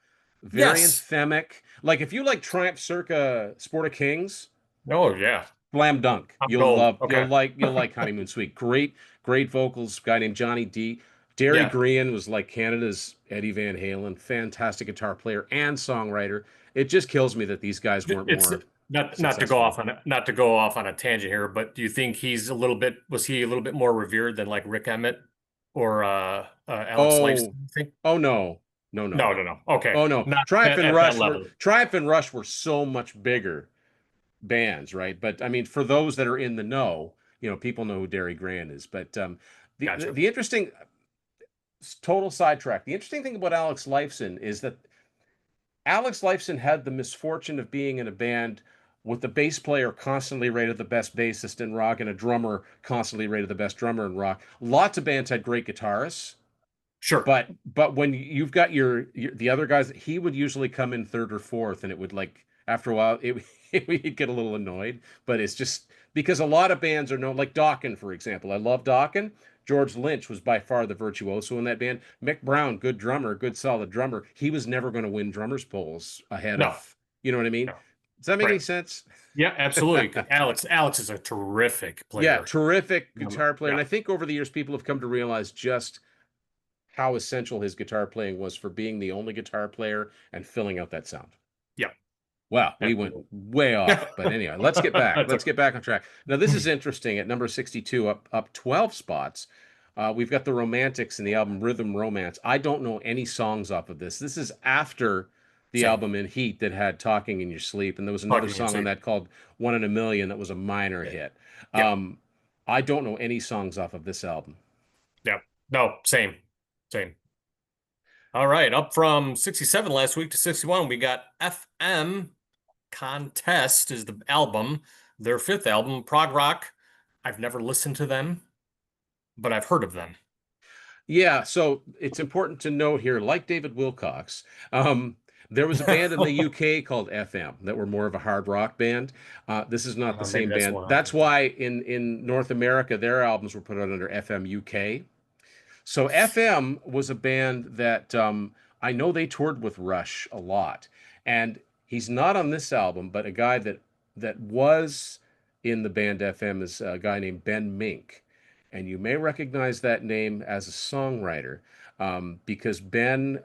very Yes. anthemic. Like if you like Triumph circa Sport of Kings, Oh yeah. slam dunk. I'm gold. Okay. You'll like Honeymoon Suite. Great vocals. Guy named Johnny D. Derry Yeah. Green was like Canada's Eddie Van Halen. Fantastic guitar player and songwriter. It just kills me that these guys weren't It's more not to go successful. off on not to go off on a tangent here, but do you think was he a little bit more revered than like Rick Emmett or Alex Lifeson? Oh, You think? oh no, no, no, No, no, no. Okay. oh no. Not at that level. Triumph and Rush were so much bigger bands, right? But I mean, for those that are in the know, people know who Derry Grant is. But Gotcha. the interesting total sidetrack. The interesting thing about Alex Lifeson is that Alex Lifeson had the misfortune of being in a band with the bass player constantly rated the best bassist in rock and a drummer constantly rated the best drummer in rock. Lots of bands had great guitarists, Sure. but when you've got your the other guys, he would usually come in third or fourth, and it would like after a while he'd get a little annoyed. But it's just because a lot of bands are known, like Dokken, for example. I love Dokken. George Lynch was by far the virtuoso in that band. Mick Brown, good drummer, good solid drummer. He was never going to win drummers polls ahead No, of, you know what I mean? no. Does that make any Right. sense? Yeah, absolutely. 'Cause Alex is a terrific Yeah, player. terrific guitar player. And Yeah. I think over the years, people have come to realize just how essential his guitar playing was for being the only guitar player and filling out that sound. Yeah. Wow, we went Absolutely. way off. But anyway, let's get back. That's Let's okay. get back on track. Now, this is interesting. At number 62, up 12 spots, we've got the Romantics in the album Rhythm Romance. I don't know any songs off of this. This is after the Same. album In Heat that had Talking in Your Sleep, and there was another Talking in your song on sleep. that called One in a Million that was a minor Yeah. hit. Yeah. Um, I don't know any songs off of this album. Yeah. No, same. Same. All right. Up from 67 last week to 61, we got FM Contest is the album, their fifth album, prog rock. I've never listened to them, but I've heard of them. Yeah, so it's important to note here, like David Wilcox, um, there was a band in the UK called FM that were more of a hard rock band. This is not the Maybe same that's the band. one I'm That's thinking of. why in North America, their albums were put out under FM UK. So FM was a band that I know they toured with Rush a lot, and he's not on this album, but a guy that was in the band FM is a guy named Ben Mink, and you may recognize that name as a songwriter because Ben,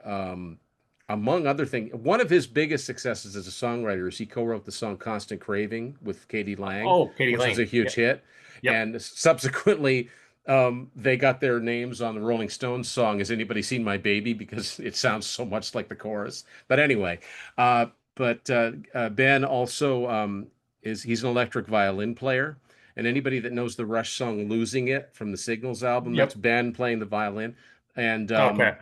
among other things, one of his biggest successes as a songwriter is he co-wrote the song "Constant Craving" with Katie Lang, Oh, Katie which was a Lang. huge Yep. hit, Yep. and subsequently they got their names on the Rolling Stones song "Has Anybody Seen My Baby?" because it sounds so much like the chorus. But anyway, uh, Ben also he's an electric violin player, and anybody that knows the Rush song "Losing It" from the Signals album, that's Yep. Ben playing the violin, and Okay.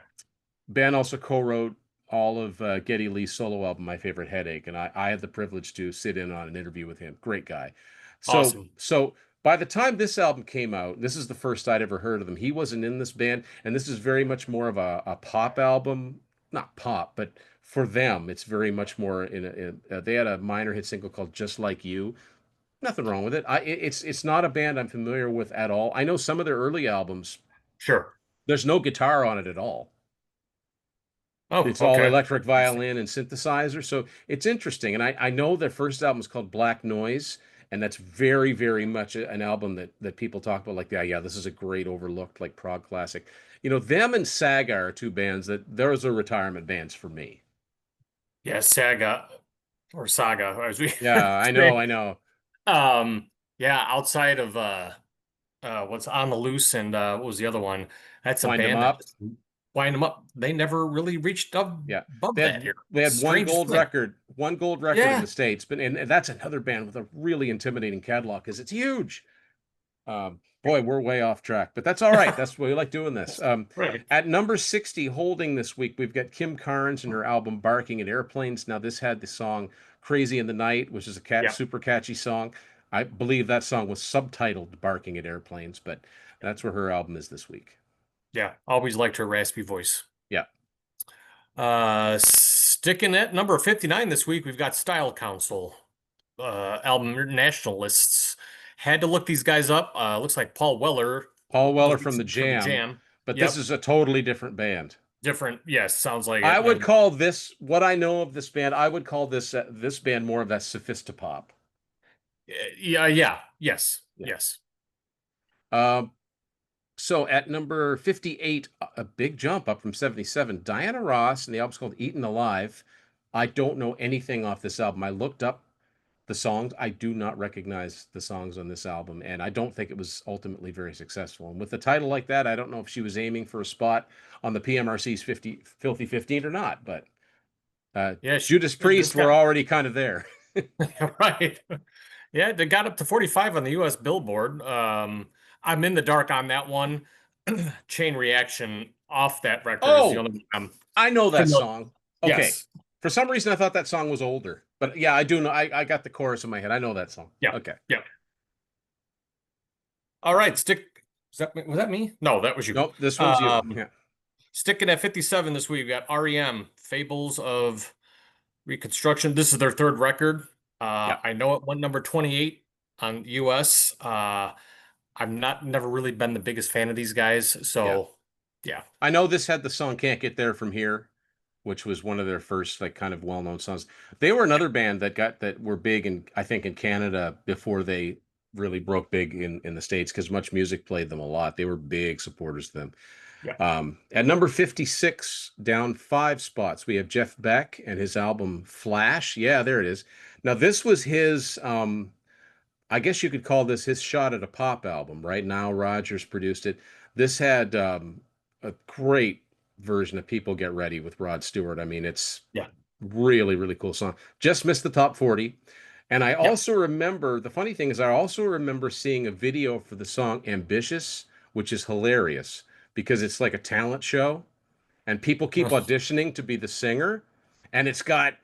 Ben also co-wrote all of Geddy Lee's solo album, My Favorite Headache, and I had the privilege to sit in on an interview with him. Great guy. So Awesome. so by the time this album came out, this is the first I'd ever heard of them. He wasn't in this band, and this is very much more of a pop album, not pop, but for them, it's very much more they had a minor hit single called "Just Like You." Nothing wrong with it. It's not a band I'm familiar with at all. I know some of their early albums. Sure. There's no guitar on it at all. Oh, It's all okay. electric Interesting. violin and synthesizer. So it's interesting. And I know their first album was called Black Noise. and that's very, very much an album that people talk about. Like, yeah, this is a great overlooked like prog classic. Them and Saga are two bands that those are retirement bands for me. Yeah, Saga or Saga, as we Yeah, I know, say. I know. Yeah, outside of what's on the loose and what was the other one? That's a Wind them band that up. just wind them up. They never really reached up Yeah, above that here. they had Strange thing. one gold record in Yeah. the States, but and that's another band with a really intimidating catalog because it's huge. Boy, we're way off track, but that's all right. That's why we like doing this. Right. At number 60, holding this week, we've got Kim Carnes and her album Barking at Airplanes. Now, this had the song Crazy in the Night, which is a Yeah. super catchy song. I believe that song was subtitled Barking at Airplanes, but that's where her album is this week. Yeah. Always liked her raspy voice. Yeah. Sticking at number 59 this week, we've got Style Council, album nationalists. Had to look these guys up. Looks like Paul Weller, Paul the Weller lead from the singer for the Jam, Jam. but this Yep. is a totally different band. Different. Yes, sounds like I it. would call this, what I know of this band, I would call this band more of that sophistopop. Yeah, yeah, yes, Yeah. yes. Um, So at number 58, a big jump up from 77, Diana Ross, and the album's called Eaten Alive. I don't know anything off this album. I looked up the songs. I do not recognize the songs on this album, and I don't think it was ultimately very successful. And with a title like that, I don't know if she was aiming for a spot on the PMRC's Filthy 15 or not, but Yeah, Judas this Priest were got already kind of there. right. Yeah, they got up to 45 on the US Billboard. I'm in the dark on that one. Chain Reaction off that record is the Oh, only one I'm I know that familiar. song. Okay. Yes. For some reason, I thought that song was older. But yeah, I do know. I got the chorus in my head. I know that song. Yeah. Okay. Yeah. All right, was that me? No, that was you. Nope, this one's you. Um, Yeah. Sticking at 57 this week, we got REM, Fables of Reconstruction. This is their third record. Yeah. I know it went number 28 on US. I'm not never really been the biggest fan of these guys, Yeah. so yeah. I know this had the song Can't Get There From Here, which was one of their first like kind of well-known songs. They were another band that were big in I think in Canada before they really broke big in the States because Much Music played them a lot. They were big supporters of them. Yeah. At number 56, down 5 spots, we have Jeff Beck and his album Flash. Yeah, there it is. Now, this was his, I guess you could call this his shot at a pop album, right? Nile Rodgers produced it. This had a great version of People Get Ready with Rod Stewart. I mean, it's Yeah. really, really cool song. Just missed the top 40. And I Yeah. also remember, the funny thing is, I also remember seeing a video for the song Ambitious, which is hilarious because it's like a talent show and people keep auditioning to be the singer. And it's got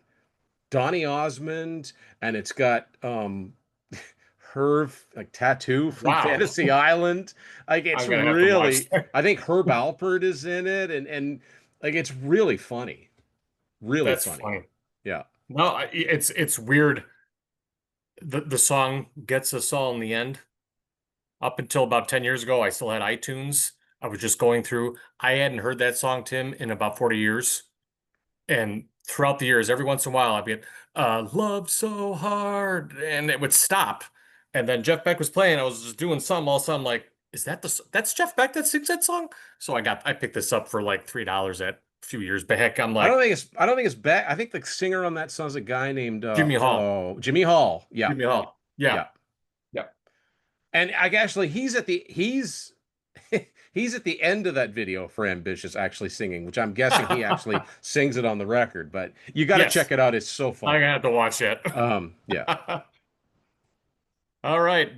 Donny Osmond and it's got Herb like Tattoo from Wow. Fantasy Island. Like it's I'm gonna have to watch really, that. I think Herb Alpert is in it and like it's really funny. Really That's funny. funny. Yeah. No, it's weird. The song gets us all in the end. Up until about 10 years ago, I still had iTunes. I was just going through. I hadn't heard that song, Tim, in about 40 years. And throughout the years, every once in a while, I'd be Love So Hard, and it would stop. And then Jeff Beck was playing. I was just doing some, all of a sudden, I'm like, is that that's Jeff Beck that sings that song? So I picked this up for like $3 at a few years back. I'm like, I don't think it's back. I think the singer on that song's a guy named Jimmy Hall. Jimmy Hall. Yeah. Jimmy Hall. Yeah. Yeah. Yeah. And I actually he's at the end of that video for Ambitious actually singing, which I'm guessing he actually sings it on the record, but you got to Yes. check it out. It's so I'm fun. gonna have to watch it. Yeah. All right.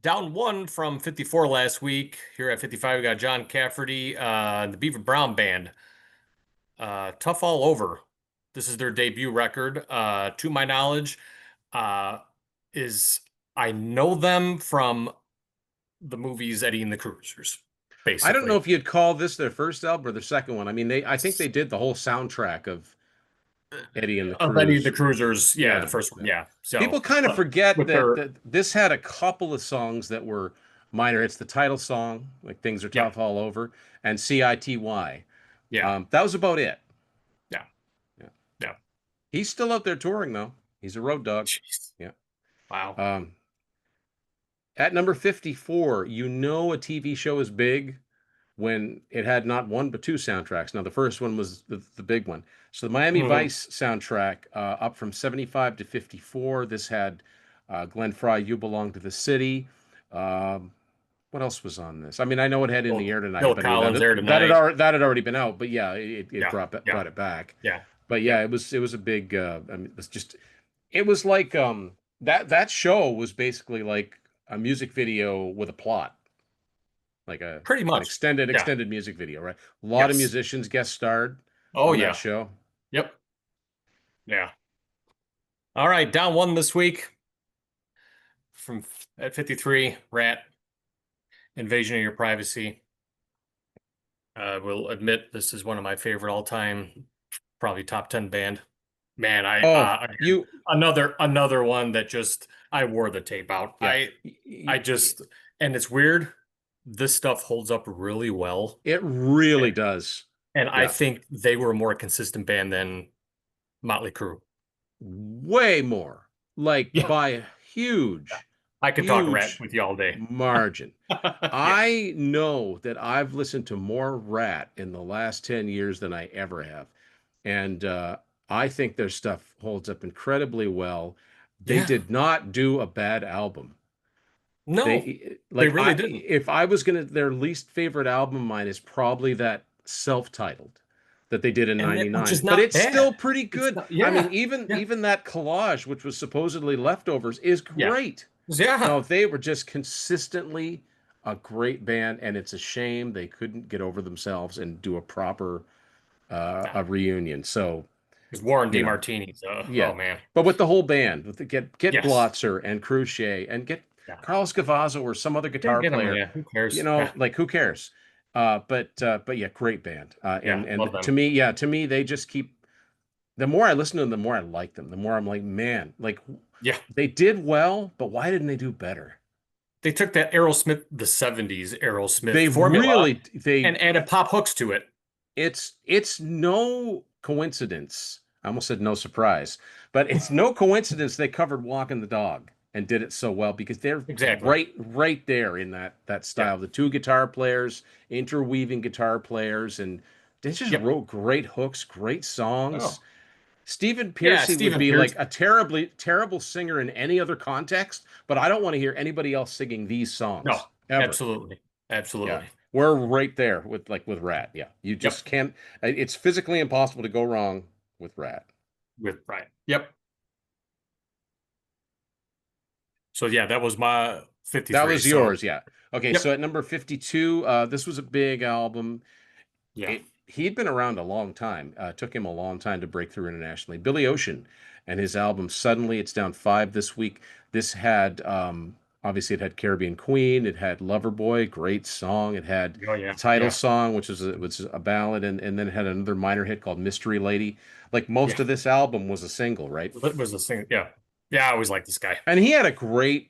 Down one from 54 last week. Here at 55, we got John Cafferty, the Beaver Brown Band. Tough All Over. This is their debut record. To my knowledge, is I know them from the movies Eddie and the Cruisers, I don't know basically. if you'd call this their first album or their second one. I mean, I think they did the whole soundtrack of Eddie and the Of Eddie and the Cruise. Cruisers, yeah, the Yeah. first one, yeah. People So, kind of forget with that, their, that this had a couple of songs that were minor. It's the title song, like Things Are yeah, Tough All Over, and CITY. yeah, That was about it. yeah, Yeah. yeah. He's still out there touring though. He's a road dog. Jeez. Yeah. Wow. Um, at number 54, you know a TV show is big when it had not one but two soundtracks. Now, the first one was the big one. So the Miami Hmm. Vice soundtrack, up from 75 to 54. This had Glenn Fry, You Belong to the City. Um, what else was on this? I mean, I know it had In the Phil, Air Tonight, Phil but I mean Collins, Air Tonight. that had already been out. But yeah, it Yeah. brought Yeah. it back. Yeah. But yeah, Yep. it was a big. I mean, it's just it was like that show was basically like a music video with a plot, like Pretty an much. Yeah. extended music video, right? A lot of Yes. musicians guest starred Oh, on that yeah. show. Yep. Yeah. All right. Down one this week from at 53, Rat, Invasion of Your Privacy. I will admit this is one of my favorite all-time, probably top 10 band. Man, Oh, again, you another one that just I wore the tape out. yeah. I just and it's weird. This stuff holds up really well. It really does. And I Yeah. think they were a more consistent band than Motley Crue. Way more. Like Yeah, by a yeah. huge, I could talk Rat huge with you all day. margin. Yeah. I know that I've listened to more Rat in the last 10 years than I ever have. And I think their stuff holds up incredibly well. They Yeah. did not do a bad album. No, They they like really I didn't. if I was gonna their least favorite album of mine is probably that self-titled that they did in And that, which 99. is But not it's still bad. pretty It's good. not, I mean, yeah. even Yeah. even that collage, which was supposedly leftovers, is Yeah. great. Yeah. No, they were just consistently a great band, and it's a shame they couldn't get over themselves and do a proper Yeah. a reunion. So, Because Warren you know, DeMartini's yeah. oh man. But with the whole band, with the get Yes. Blotzer and Crucier and get Yeah. Carlos Cavazo or some other Yeah, guitar get him. player, Yeah. Who cares? Yeah. like who cares? But yeah, great band. Yeah. And Love them. to me, they just keep. The more I listen to them, the more I like them. The more I'm like, man, like Yeah. they did well, but why didn't they do better? They took that Aerosmith, the 70s Aerosmith They formula really they and added pop hooks to it. it's no coincidence. I almost said no surprise, but it's no coincidence they covered Walking the Dog and did it so well because they're Exactly. right there in that Yep. style. The two guitar players, interweaving guitar players, and they just Yep. wrote great hooks, great songs. Oh. Stephen Yeah, Piercy would Stephen be Pierce. like a terrible singer in any other context, but I don't want to hear anybody else singing these No, songs ever. absolutely. Yeah. Absolutely. We're right there with Rat. Yeah. You Yep. just can't it's physically impossible to go wrong with Rat. With Brian. Yep. So yeah, that was my That 53. was So yours, yeah. Okay, so yep. at number 52, this was a big album. Yeah. He'd been around a long time. Took him a long time to break through internationally. Billy Ocean and his album Suddenly, it's down five this week. This had obviously it had Caribbean Queen, it had Loverboy, great song. It had Oh the yeah. title Yeah. song, which was a ballad, and then it had another minor hit called Mystery Lady. Like most Yeah. of this album was a single, right? That was the thing. Yeah. Yeah, I always like this guy. And he had a great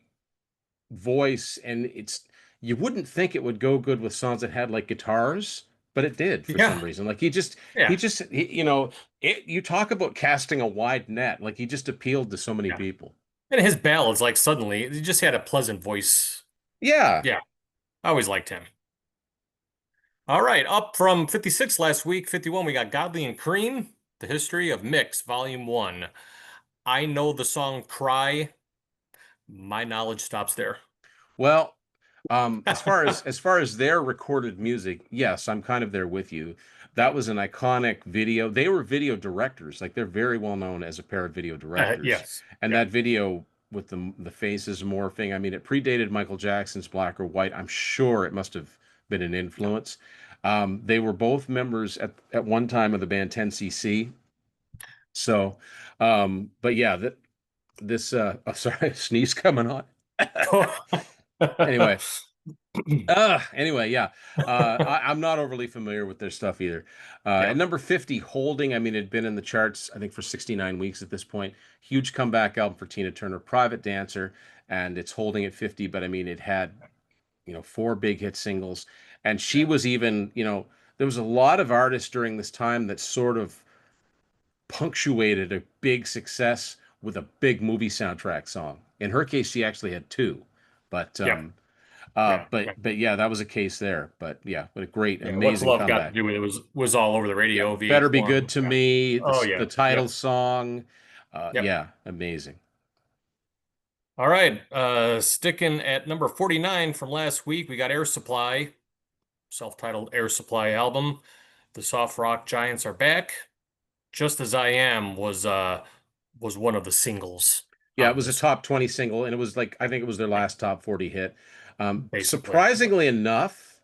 voice, and it's you wouldn't think it would go good with songs that had like guitars, but it did for some Yeah. reason. Like Yeah. you talk about casting a wide net. Like he just appealed to so many Yeah. people. And his ballads, like suddenly, he just had a pleasant voice. Yeah. Yeah. I always liked him. All right, up from 56 last week, 51, we got Godley and Cream, The History of Mix, Volume 1. I know the song Cry. My knowledge stops there. Well, as far as their recorded music, yes, I'm kind of there with you. That was an iconic video. They were video directors. Like they're very well known as a pair of video directors. Yes. And Yep. that video with the faces morphing, I mean, it predated Michael Jackson's Black or White. I'm sure it must have been an Yep. influence. They were both members at one time of the band 10cc. So, but yeah, this oh, sorry, sneeze coming on. Anyway, anyway, yeah. I'm not overly familiar with their stuff either. At Yeah. number 50, Holding, I mean, it had been in the charts, I think, for 69 weeks at this point. Huge comeback album for Tina Turner, Private Dancer, and it's holding at 50, but I mean, it had, four big hit singles. And she Yeah. was even, there was a lot of artists during this time that sort of punctuated a big success with a big movie soundtrack song. In her case, she actually had two, but Yep. Yeah. Yeah. but yeah, that was a case there. But yeah, what a great, Yeah. What's amazing Love got to comeback. do with it was all over the Yeah, radio, better be good VH1. to Yeah. me. Oh The yeah. title Yep. song, Yep. yeah, amazing. All right. Sticking at number 49 from last week, we got Air Supply, self-titled Air Supply album. The soft rock giants are back. Just as I Am was one of the singles Yeah, it on was a this, top 20 single, and it was like I think it was their last top 40 hit. basically. Surprisingly enough,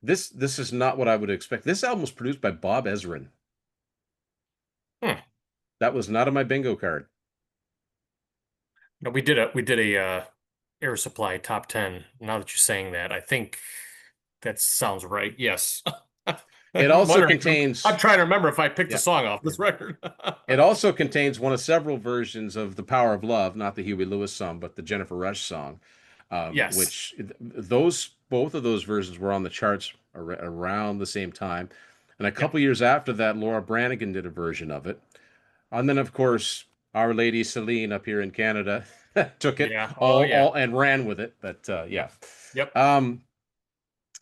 this is not what I would expect. This album was produced by Bob Ezrin. Hmm. That was not on my bingo card. No, we did a Air Supply top 10. Now that you're saying that, I think that sounds right. Yes. It I'm also wondering. I'm contains, trying to remember if I picked a yeah, song off yeah. this record. It also contains one of several versions of "The Power of Love," not the Huey Lewis song, but the Jennifer Rush song, Yes. which those both of those versions were on the charts around the same time. And a Yep. couple years after that, Laura Branigan did a version of it. And then, of course, Our Lady Celine up here in Canada took it Yeah. Oh yeah. all and ran with it. But yeah. Yep. Yep. Um,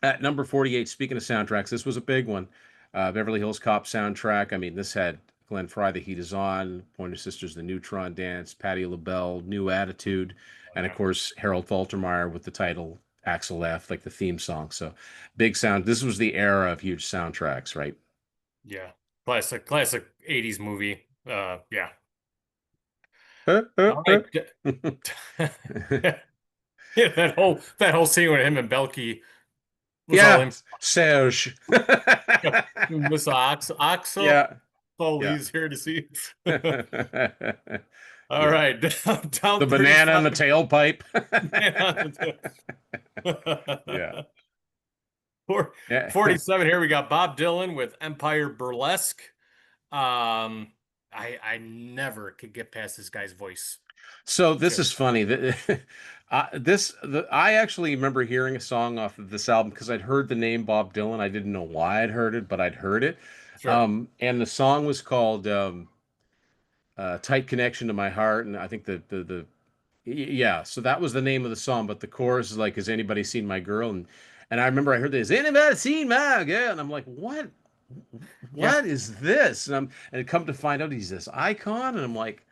at number 48, speaking of soundtracks, this was a big one. Beverly Hills Cop soundtrack. I mean, this had Glenn Fry, The Heat Is On, Pointer Sisters, The Neutron Dance, Patti LaBelle, New Attitude, Oh, and of yeah. course, Harold Faltermeyer with the title Axel F, like the theme song. So big sound. This was the era of huge soundtracks, right? Yeah. Classic 80s movie. Yeah. All right. Yeah, that whole scene with him and Belky was all Yeah, in. Serge. Miss Axel Yeah, yeah. Foley's here to see. All Yeah. right, down The banana and the 35. tailpipe. Yeah. Four- Yeah. 47 here we got Bob Dylan with Empire Burlesque. I never could get past this guy's voice. So this Just is funny. I actually remember hearing a song off of this album because I'd heard the name Bob Dylan. I didn't know why I'd heard it, but I'd heard it. sure. And the song was called "Tight Connection to My Heart," and I think yeah. So that was the name of the song, but the chorus is like, "Has anybody seen my girl?" And I remember I heard this, "Anybody seen my girl?" And I'm like, "What? Yeah. What is this?" And come to find out he's this icon, and I'm like,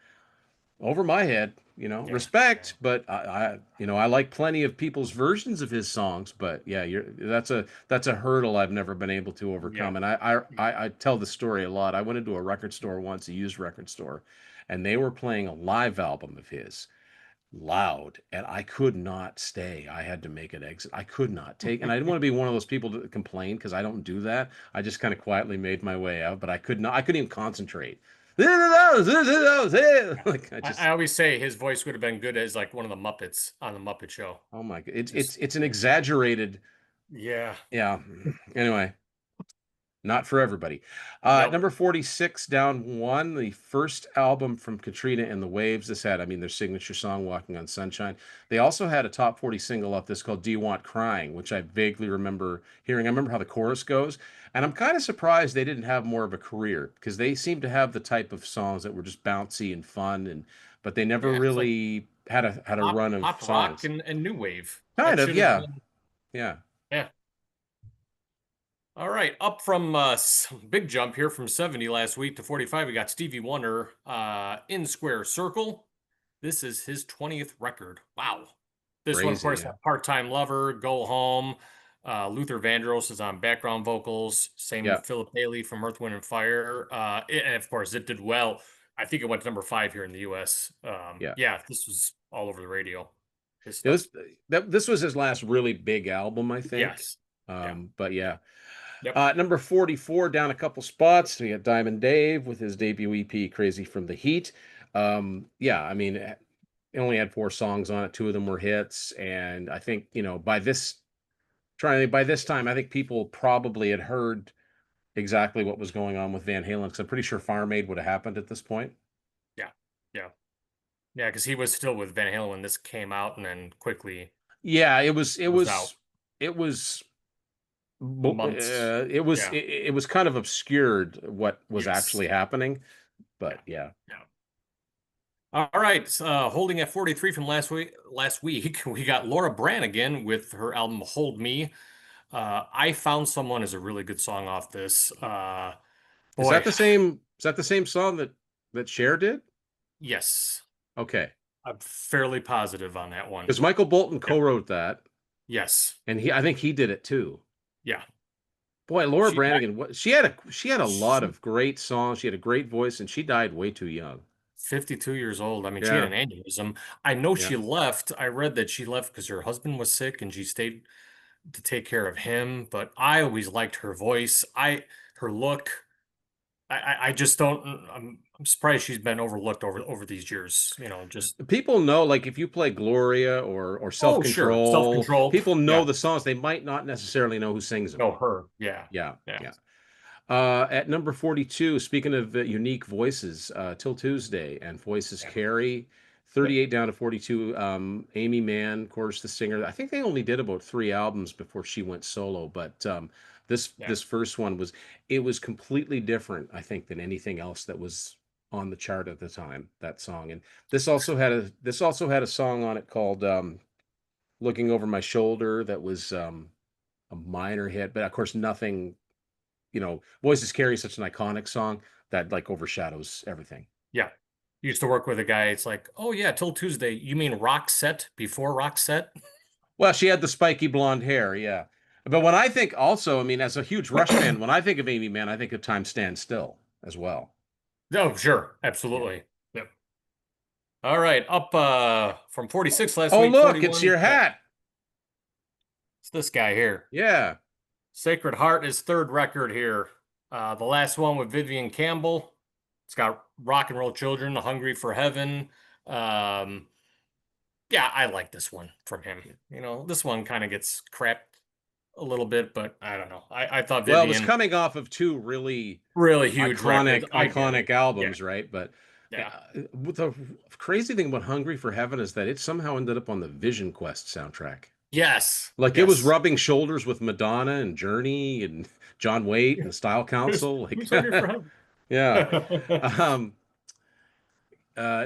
over my head, Yeah. respect, but I like plenty of people's versions of his songs, but yeah, that's a hurdle I've never been able to Yeah. overcome. And I tell the story a lot. I went into a record store once, a used record store, and they were playing a live album of his loud, and I could not stay. I had to make an exit. I could not take, and I didn't want to be one of those people that complain because I don't do that. I just kind of quietly made my way out, but I could not. I couldn't even concentrate. Like Yeah. I I just, always say his voice would have been good as like one of the Muppets on the Muppet Show. oh my God, it's Just it's it's an exaggerated. yeah. Yeah. Anyway, not for everybody. Nope. Number 46, down one, the first album from Katrina and the Waves. This had, I mean, their signature song, Walking on Sunshine. They also had a top 40 single off this called Do You Want Crying, which I vaguely remember hearing. I remember how the chorus goes. And I'm kind of surprised they didn't have more of a career because they seem to have the type of songs that were just bouncy and fun, but they never Yeah, it's like really had a pop run of pop rock songs. and new wave. Kind That of, should have yeah. been Yeah. yeah. All right, up from big jump here from 70 last week to 45. We got Stevie Wonder in Square Circle. This is his 20th record. Wow. This one, of Crazy, course, yeah. Part-Time Lover, Go Home. Luther Vandross is on background vocals. Same Yeah. with Philip Bailey from Earth, Wind, and Fire. And of course, it did well. I think it went to number 5 here in the US. Yeah. Yeah, this was all over the radio. His It stuff. was this was his last really big album, I think. Yes. Yeah. But yeah. Yep. Number 44, down a couple spots. We got Diamond Dave with his debut EP, Crazy from the Heat. Yeah, I mean, it only had 4 songs on it. 2 of them were hits. And I think, by this time, I think people probably had heard exactly what was going on with Van Halen, because I'm pretty sure Farm Aid would have happened at this point. Yeah. Yeah. Yeah, because he was still with Van Halen when this came out and then quickly Yeah, was out it was months. Yeah. it was kind of obscured what was Yes. actually happening, Yeah. but yeah. Yeah. All right, holding at 43 from last week, we got Laura Branigan with her album Hold Me. I Found Someone is a really good song off this. Is that Boy, the same? Is that the same song that Cher did? yes, Okay, I'm fairly positive on that one. because Michael Bolton Yeah. co-wrote that, Yes. and I think he did it too. Yeah. Boy, Laura She, Branigan, she had a lot she of great songs. She had a great voice, and she died way too young. 52 years old. I mean, she had Yeah, an aneurysm. I know yeah. she left. I read that she left because her husband was sick and she stayed to take care of him, but I always liked her voice. Her look. I just don't. I'm surprised she's been overlooked over these years. Just People know, like if you play Gloria or oh sure, Self-Control, self-control. people know Yeah, the songs. They might not necessarily know who sings them. know her. Yeah, Yeah, yeah, yeah. At number 42, speaking of unique voices, Till Tuesday and Voices yeah, Carry, yeah, 38 down to 42. Amy Mann, of course, the singer. I think they only did about 3 albums before she went solo, but this yeah. this first one was completely different, I think, than anything else that was on the chart at the time. That song, and this also had a song on it called "Looking Over My Shoulder" that was a minor hit, but of course nothing. Voices Carry such an iconic song that like overshadows everything. Yeah. Used to work with a guy. It's like, oh yeah, till Tuesday. You mean Rock Set before Rock Set? Well, she had the spiky blonde hair, yeah. But when I think also, I mean, as a huge Rush fan, when I think of Amy Mann, I think of Time Stands Still as well. Oh, sure, Yeah. absolutely. Yep. All right, up from 46 last Oh, week, look, it's 41. your hat. It's this guy here. Yeah. Sacred Heart is third record here. The last one with Vivian Campbell. It's got Rock and Roll Children, Hungry for Heaven. Um, yeah, I like this one from him. This one kind of gets crapped a little bit, but I don't know. I thought Well, it was Vivian coming off of two really really huge records. iconic I get iconic it. Yeah, albums, right? But yeah, the crazy thing about Hungry for Heaven is that it somehow ended up on the Vision Quest soundtrack. yes, Like it was yes. rubbing shoulders with Madonna and Journey and John Waite and Style Who's Council. Like, who's hungry for heaven? yeah. Um,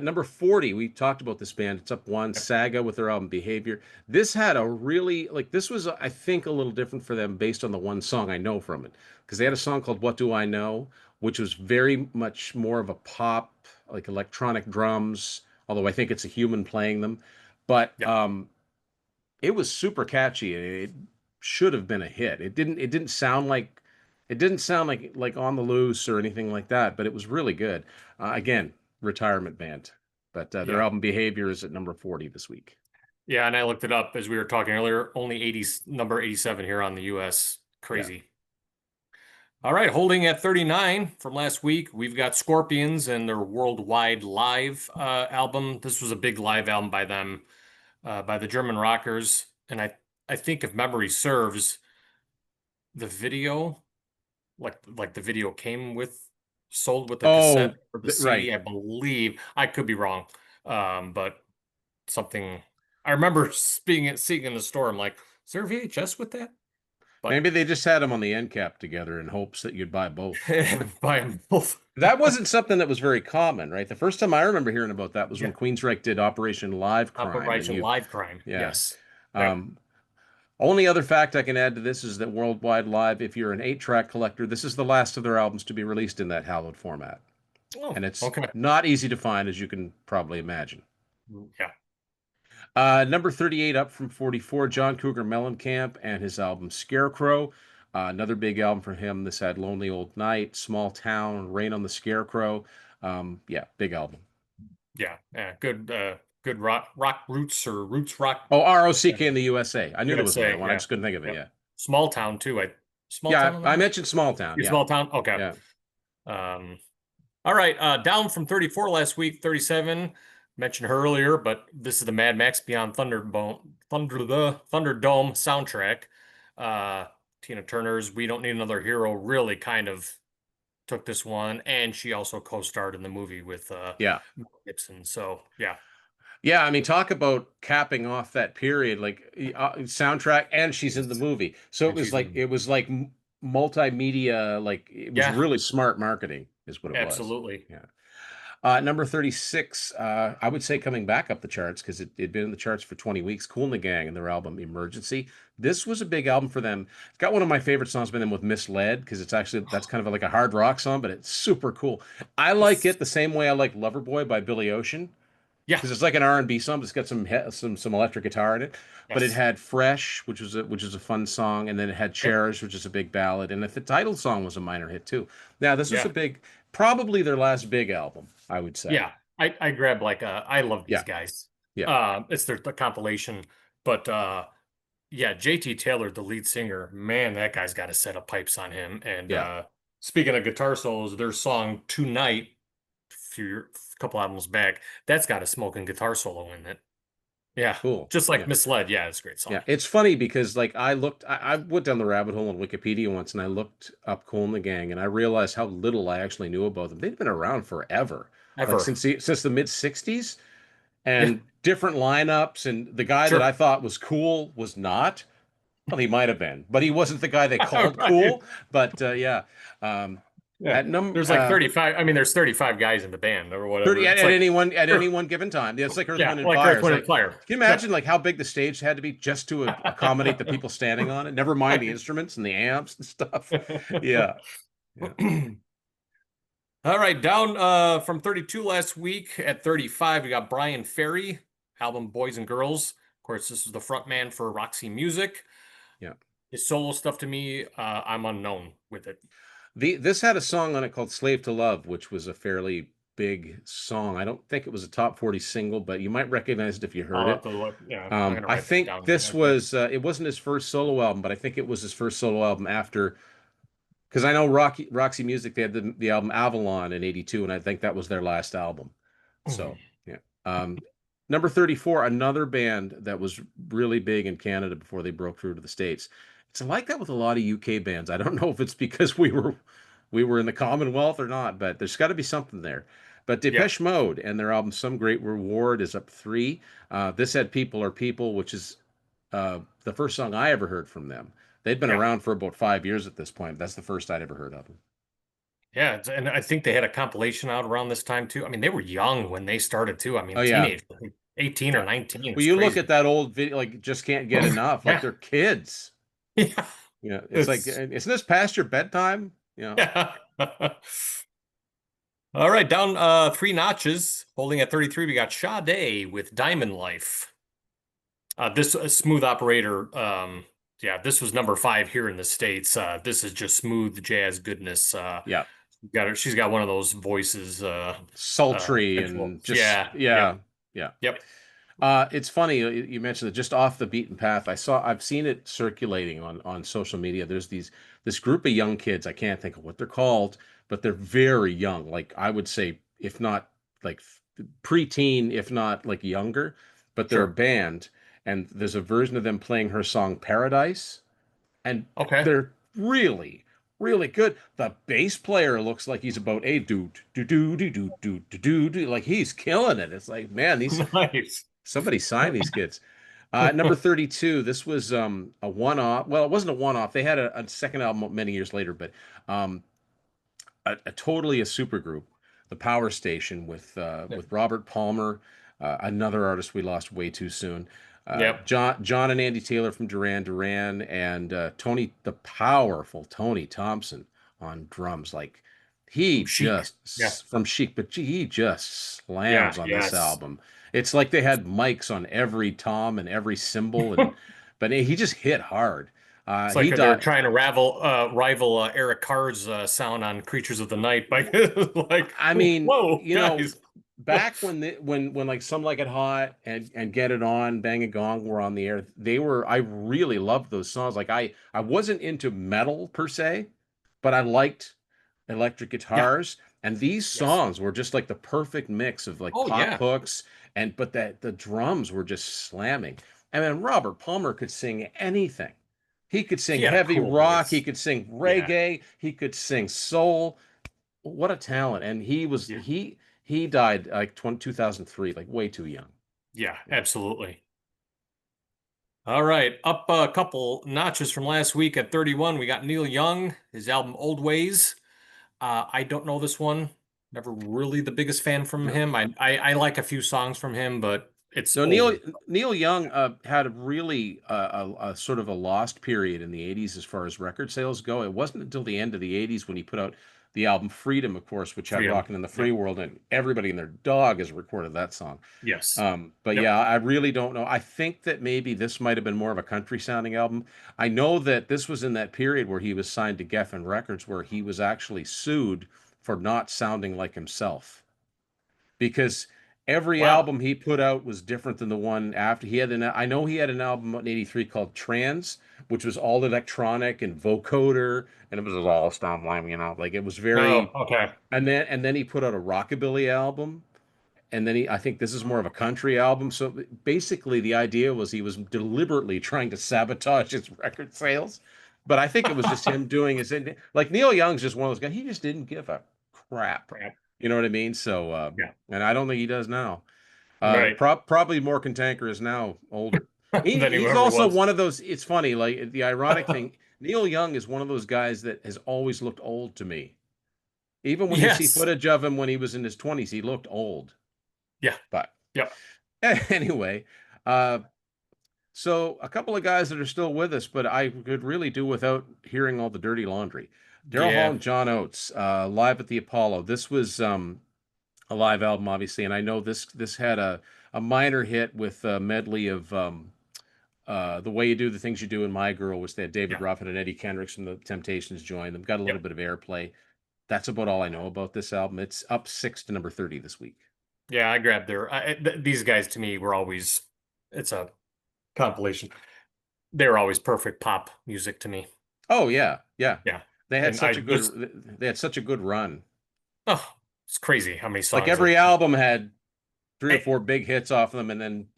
Number 40, we talked about this band. It's up one, Saga with their album Behavior. This had a really, like, this was, I think, a little different for them based on the one song I know from it. Because they had a song called What Do I Know, which was very much more of a pop, like electronic drums, although I think it's a human playing them. But Yeah, it was super catchy. It should have been a hit. It didn't sound like On the Loose or anything like that, but it was really good. Again, retirement band. But their yeah, album Behavior is at number 40 this week. yeah. And I looked it up as we were talking earlier. Only 80, number 87 here on the US. Yeah. Crazy. All right, holding at 39 from last week, we've got Scorpions and their Worldwide Live album. This was a big live album by them, by the German Rockers. And I think if memory serves, the video, like the video came with sold with the cassette Oh, or the right. CD, I believe. I could be wrong. But something I remember seeing in the store. I'm like, is there a VHS with that? But Maybe they just had them on the end cap together in hopes that you'd buy both. buy them both. That wasn't something that was very common, right? The first time I remember hearing about that was when Yeah. Queensryche did Operation Live Crime, and Operation Live Crime. yeah. Yes. Yep. Um, Only other fact I can add to this is that Worldwide Live, if you're an 8-track collector, this is the last of their albums to be released in that hallowed format. Oh, And it's okay. not easy to find, as you can probably imagine. Yeah. Number 38 up from 44, John Cougar Mellencamp and his album Scarecrow. Another big album for him. This had Lonely Old Night, Small Town, Rain on the Scarecrow. Yeah, big album. Yeah. Yeah. Good rock roots or roots rock. Oh, ROCK in the USA. I knew there was USA. another one. I Yeah. just couldn't think of it. Yep. Yeah. Small town too. Small Yeah, town on I that? mentioned Small Town. Your Yeah. small town? Okay. Yeah. Um, all right. Down from 34 last week, 37. Mentioned her earlier, but this is the Mad Max Beyond Thunderdome soundtrack. Tina Turner's We Don't Need Another Hero really kind of took this one, and she also co-starred in the movie with Yeah. Mel Gibson. So yeah, Yeah, I mean, talk about capping off that period, like soundtrack, and she's in the movie. So it and was she's like in. it was like multimedia, like it was Yeah, really smart marketing, is what it was. absolutely. Yeah. Number 36, I would say coming back up the charts because it'd been in the charts for 20 weeks. Kool and the Gang and their album Emergency. This was a big album for them. It's got one of my favorite songs by them with Misled because it's actually that's kind of like a hard rock song, but it's super cool. I like it the same way I like Loverboy by Billy Ocean Yeah. because it's like an R&B song, but it's got some electric guitar in it. But it Yes. had Fresh, which is a fun song, and then it had Yep. Cherish, which is a big ballad, and the title song was a minor hit too. Now, this was a Yeah. big, probably their last big album, I would say. Yeah. I grabbed like I love these Yeah, guys. yeah, It's the compilation, but yeah, JT Taylor, the lead singer, man, that guy's got a set of pipes on him. And yeah. speaking of guitar solos, their song Tonight, a couple albums back, that's got a smoking guitar solo in it. Yeah, Cool. just like Yeah. Misled. Yeah, it's a great Yeah. song. It's funny because like I went down the rabbit hole on Wikipedia once and I looked up Kool and the Gang and I realized how little I actually knew about them. They've been around forever, like Ever. since the mid 60s Yeah, and different lineups. And the guy that I sure. thought was cool was not. Well, he might have been, but he wasn't the guy they called Right. cool. But yeah. Um, Yeah. at num There's like 35. I mean, there's 35 guys in the band or whatever. 30 It's like, at any sure. one given time. Yeah, it's like Earth, Yeah, Wind, and like Fire. Earth, It's Wind, and like, Fire. can you Yep. imagine like how big the stage had to be just to accommodate the people standing on it? Never mind the instruments and the amps and stuff. Yeah, yeah. All right, down from 32 last week at 35, we got Brian Ferry, album Boys and Girls. Of course, this is the front man for Roxy Music. Yeah. His solo stuff to me, I'm unknown with it. This had a song on it called "Slave to Love," which was a fairly big song. I don't think it was a top 40 single, but you might recognize it if you heard I'll have it. to look. Yeah, I'm gonna I write that think down. this was it wasn't his first solo album, but I think it was his first solo album after because I know Roxy Music they had the album Avalon in '82, and I think that was their last album. Mhm. So yeah. Number 34, another band that was really big in Canada before they broke through to the States. It's like that with a lot of UK bands. I don't know if it's because we were in the Commonwealth or not, but there's got to be something there. But Yeah, Depeche Mode and their album Some Great Reward is up three. This had People Are People, which is the first song I ever heard from them. They'd been yeah, around for about 5 years at this point. That's the first I'd ever heard of them. yeah. And I think they had a compilation out around this time too. I mean, they were young when they started too. I Oh mean, yeah, teenage, like 18 or yeah. 19. Well, It's you look at crazy. that old video, like just can't get enough. Like Yeah, they're kids. yeah. You know, it's like, It's isn't this past your bedtime? You know, yeah. All right, down three notches, holding at 33, we got Sade with Diamond Life. This Smooth Operator, yeah, this was number 5 here in the States. This is just smooth jazz goodness. yeah, She's got one of those voices, sultry control. and just, Yeah, yeah, yep, yeah. yep. It's funny you mentioned it just off the beaten path. I've seen it circulating on social media. There's this group of young kids. I can't think of what they're called, but they're very young. Like I would say, if not like preteen, if not like younger, but they're a Sure. band, and there's a version of them playing her song Paradise, and Okay. they're really really good. The bass player looks like he's about a do do do do do do do do like he's killing it. It's like man, these Nice. somebody sign these kids. Number 32, this was a one-off. Well, it wasn't a one-off. They had a second album many years later, but um, a totally a supergroup, the Power Station with Robert Palmer, another artist we lost way too soon. Yep. John and Andy Taylor from Duran Duran and Tony, the powerful Tony Thompson on drums. Like he From Chic. Yeah. just from Chic, but he just Yeah. slams on this Yes. album. It's like they had mics on every tom and every cymbal, and but he just hit hard. It's He like they're died. trying to rival Eric Carr's sound on Creatures of the Night. Like, like, I mean, whoa, you know, guys. back when like Some Like It Hot and Get It On, Bang a Gong were on the air, they were I really loved those songs. Like I wasn't into metal per se, but I liked electric Yeah. guitars, and these Yes. songs were just like the perfect mix of like Oh pop yeah. hooks and but that the drums were just slamming. And then Robert Palmer could sing anything. He could sing He had a heavy cool rock, he voice. could sing Yeah. reggae, he could sing soul. What a talent. And Yeah. he died like 2003, like way too young. Yeah. Yeah. Absolutely. All right. Up a couple notches from last week at 31, we got Neil Young, his album Old Ways. I don't know this one. Never really the biggest fan from No. him. I like a few songs from him, but it's No, older. Neil Young had a really a sort of a lost period in the 80s as far as record sales go. It wasn't until the end of the 80s when he put out the album Freedom, of course, which had Freedom. Rockin' in the Yep. Free World, and everybody and their dog has recorded that song. Yes. But Yep. yeah, I really don't know. I think that maybe this might have been more of a country sounding album. I know that this was in that period where he was signed to Geffen Records, where he was actually sued for not sounding like himself because every Wow. album he put out was different than the one after. I know he had an album in '83 called Trans, which was all electronic and vocoder, and it was all Stom Lime, like it was Oh, very. okay. And then he put out a rockabilly album, and then I think this is more of a country album. So basically, the idea was he was deliberately trying to sabotage his record sales. But I think it was just him doing like Neil Young's just one of those guys. He just didn't give a crap. Crap. You know what I mean? So, Yeah. and I don't think he does now. Right. Probably more cantankerous now, older. Than he He's ever also was. one of those. It's funny, like the ironic thing. Neil Young is one of those guys that has always looked old to me. Even when you see Yes. footage of him when he was in his 20s, he looked old. Yeah. But Yep. anyway, uh, so a couple of guys that are still with us, but I could really do without hearing all the dirty laundry. Daryl Hall Yeah. and John Oates, live at the Apollo. This was a live album, obviously, and I know this had a minor hit with a medley of The Way You Do the Things You Do in My Girl, which they had David Yeah. Ruffin and Eddie Kendricks from the Temptations join them. Got a little Yep. bit of airplay. That's about all I know about this album. It's up 6 to number 30 this week. Yeah. I grabbed these guys to me were always, it's a compilation. They were always perfect pop music to me. Oh yeah, yeah. Yeah. They had And such I a was, good they had such a good run. oh, it's crazy how many Like songs every album had three or I, four big hits off of them, and then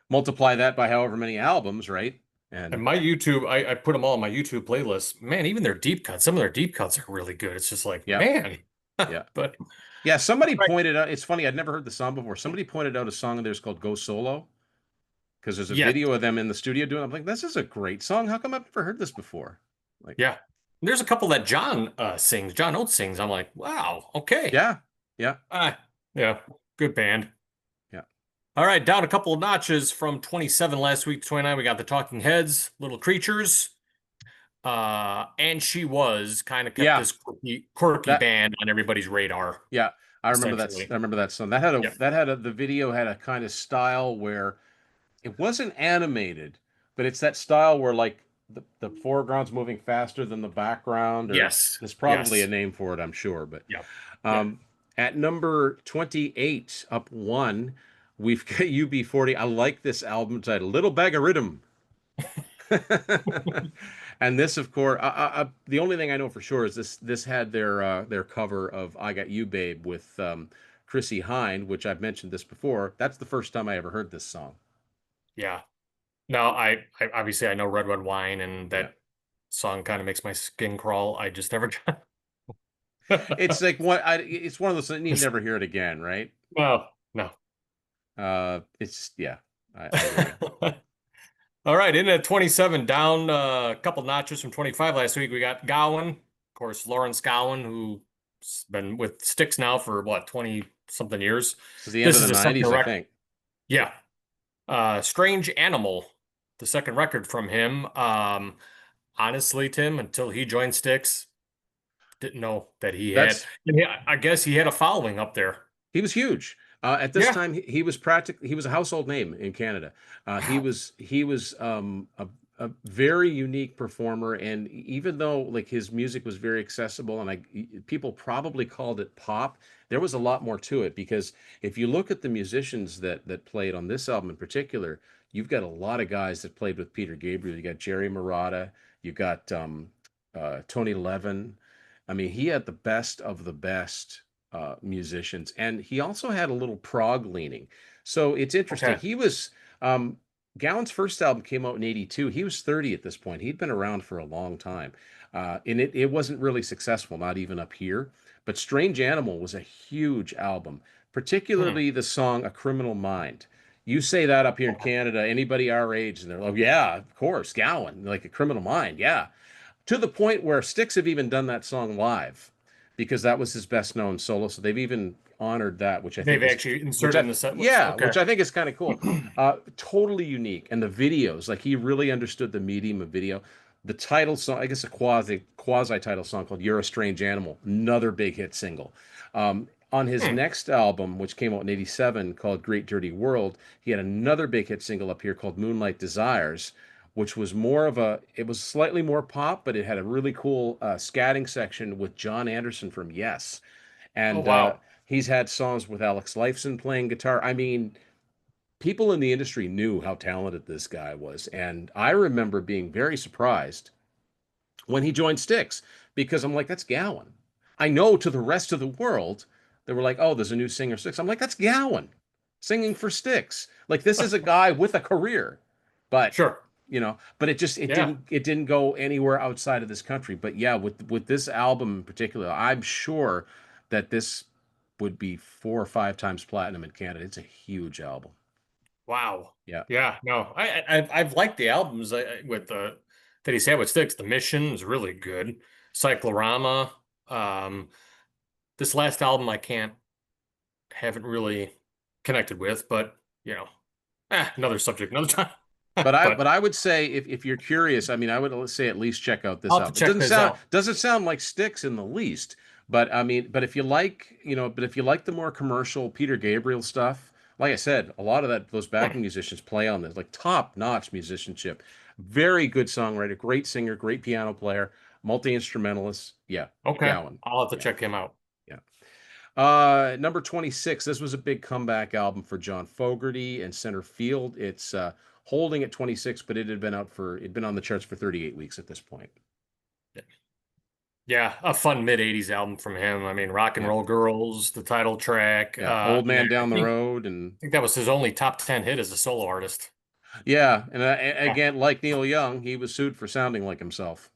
multiply that by however many albums, right? and And my YouTube, I put them all on my YouTube playlist. Man, even their deep cuts, some of their deep cuts are really good. It's just like, yeah, man. yeah, But yeah. Somebody right. pointed out. It's funny. I'd never heard the song before. Somebody pointed out a song of theirs called "Go Solo" because there's a Yes, video of them in the studio doing. I'm like, this is a great song. How come I've never heard this before? Like, yeah. There's a couple that John sings, John Oates sings. I'm like, wow, okay. yeah, yeah, Uh, yeah, good band. yeah. All right, down a couple of notches from 27 last week to 29. We got the Talking Heads, Little Creatures. And She Was kind of kept Yeah, this quirky that band on everybody's radar, Yeah, I remember that. essentially. I remember that song. Yep. The video had a kind of style where it wasn't animated, but it's that style where like the foreground's moving faster than the background, or Yes. there's probably a Yes. name for it, I'm sure. But Yep. Yep. um, at number 28, up one, we've got UB40. I like this album title, Little Bag of Rhythm. And this, of course, the only thing I know for sure is this had their cover of "I Got You, Babe" with Chrissy Hynde, which I've mentioned this before. That's the first time I ever heard this song. Yeah. No, I obviously I know Red Red Wine, and Yeah, that song kind of makes my skin crawl. I just never. it's like it's one of those things you never hear it again, right? No, no. It's yeah, I hear you. All right, in at 27, down a couple notches from 25 last week. We got Gowan, of course, Lawrence Gowan, who's been with Styx now for what, 20 something years. This is the end This of the is a second '90s, I record. think. Yeah. Strange Animal, the second record from him. Honestly, Tim, until he joined Styx, didn't know that he had. That's And I guess he had a following up there. He was huge. At this Yeah. time, he was practically he was a household name in Canada. Wow. He was a very unique performer, and even though like his music was very accessible, and people probably called it pop, there was a lot more to it because if you look at the musicians that played on this album in particular, you've got a lot of guys that played with Peter Gabriel. You got Jerry Marotta, you got Tony Levin. I mean, he had the best of the best musicians, and he also had a little prog leaning. So it's interesting. Okay. He was Gowan's first album came out in '82. He was 30 at this point. He'd been around for a long time, and it wasn't really successful, not even up here. But Strange Animal was a huge album, Hmm. particularly the song "A Criminal Mind." You say that up here in Canada, anybody our age, and they're like, "Yeah, of course, Gowan, like A Criminal Mind, yeah." To the point where Styx have even done that song live. because that was his best known solo. So they've even honored that, which I They've think is, actually which inserted in I, the set list. yeah, Okay. which I think is kind of cool. Totally unique. And the videos, like he really understood the medium of video. The title song, I guess a quasi title song called "You're a Strange Animal," another big hit single. On his Hmm. next album, which came out in '87, called "Great Dirty World," he had another big hit single up here called "Moonlight Desires," which was more of a, it was slightly more pop, but it had a really cool scatting section with John Anderson from Yes. Oh, And wow. he's had songs with Alex Lifeson playing guitar. I mean, people in the industry knew how talented this guy was. And I remember being very surprised when he joined Styx because I'm like, that's Gowan. I know to the rest of the world, they were like, oh, there's a new singer Styx. I'm like, that's Gowan singing for Styx. Like this is a guy with a career, but Sure. but it just Yeah. it didn't go anywhere outside of this country. But yeah, with this album in particular, I'm sure that this would be 4 or 5 times platinum in Canada. It's a huge album. Wow. Yeah. Yeah. No, I've liked the albums with the that he's had with Styx. The Mission is really good. Cyclorama. Um, this last album I can't haven't really connected with, but another subject, another time. But But I would say if you're curious, I mean, I would say at least check out this I'll have to album. It check this out. doesn't sound like Styx in the least, but I mean, but if you like, but if you like the more commercial Peter Gabriel stuff, like I said, a lot of that those Hmm. backing musicians play on this, like top-notch musicianship. Very good songwriter, great singer, great piano player, multi-instrumentalist. Yeah, Okay. Gowan. I'll have to Yeah, check him out. yeah. Number 26. This was a big comeback album for John Fogerty and Center Field. It's holding at 26, but it'd been on the charts for 38 weeks at this point. Yeah, a fun mid 80s album from him. I mean, Rock and Yeah. Roll Girls, the title track. Yeah. Old And Man I Down the think Road. And I think that was his only top 10 hit as a solo artist. yeah. And Yeah. again, like Neil Young, he was sued for sounding like himself,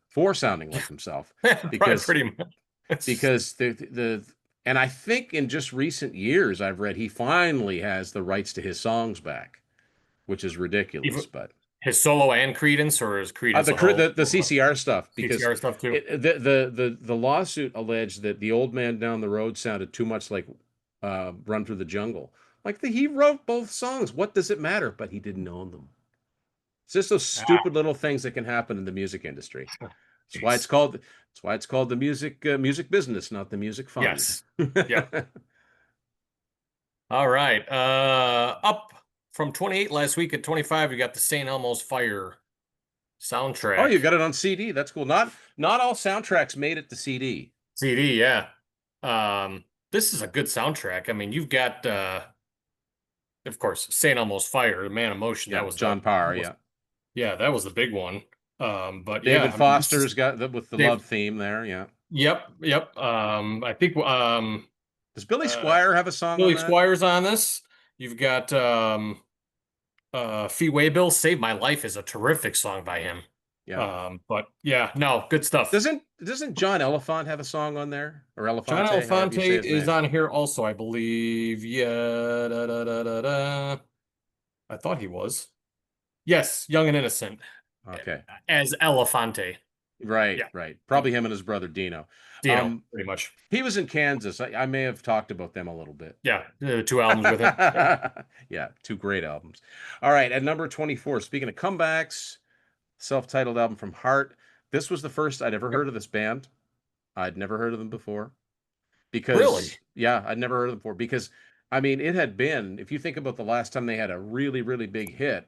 because, Pretty much. It's and I think in just recent years, I've read he finally has the rights to his songs back, which is ridiculous. even But his solo and Credence, or his Credence a whole the CCR stuff, because CTR stuff too. the lawsuit alleged that the Old Man Down the Road sounded too much like Run Through the Jungle. Like he wrote both songs. What does it matter? But he didn't own them. It's just those Ah, stupid little things that can happen in the music industry. That's why it's jeez. called. That's why it's called the music business, not the music fund. Yes. Yep. All right. Up from 28 last week at 25, we got the St. Elmo's Fire Oh, soundtrack. you got it on CD. That's cool. Not all soundtracks made it to CD. CD, yeah. This is a good soundtrack. I mean, you've got of course, St. Elmo's Fire, the Man of Motion. That Yeah, was John Parr. Yeah, yeah, that was the big one. But yeah, David I mean, this is Foster's got with the Dave. love theme there. Yeah. Yep, yep. I think Does Billy uh Squire have a song on Billy that? Squires on this. You've got Fee Waybill, Save My Life is a terrific song by him. Yeah. But yeah, no, good stuff. Doesn't John Elephant have a song on there? Or John Elefante, however you say Elefante his is name. on here also, I believe. Yeah, da, da, da, da, da. I thought he was. Yes, Young and Innocent Okay. as Elefante. Right, Yeah, right. yeah. Probably him and his brother Dino. Dino, Um, pretty much. he was in Kansas. I may have talked about them a little bit. Yeah, two albums with him. Yep. Yeah, two great albums. All right, at number 24, speaking of comebacks, self-titled album from Heart. This was the first I'd ever Yep. heard of this band. I'd never heard of them before Really? because yeah, I'd never heard of them before because I mean, it had been, if you think about the last time they had a really, really big hit,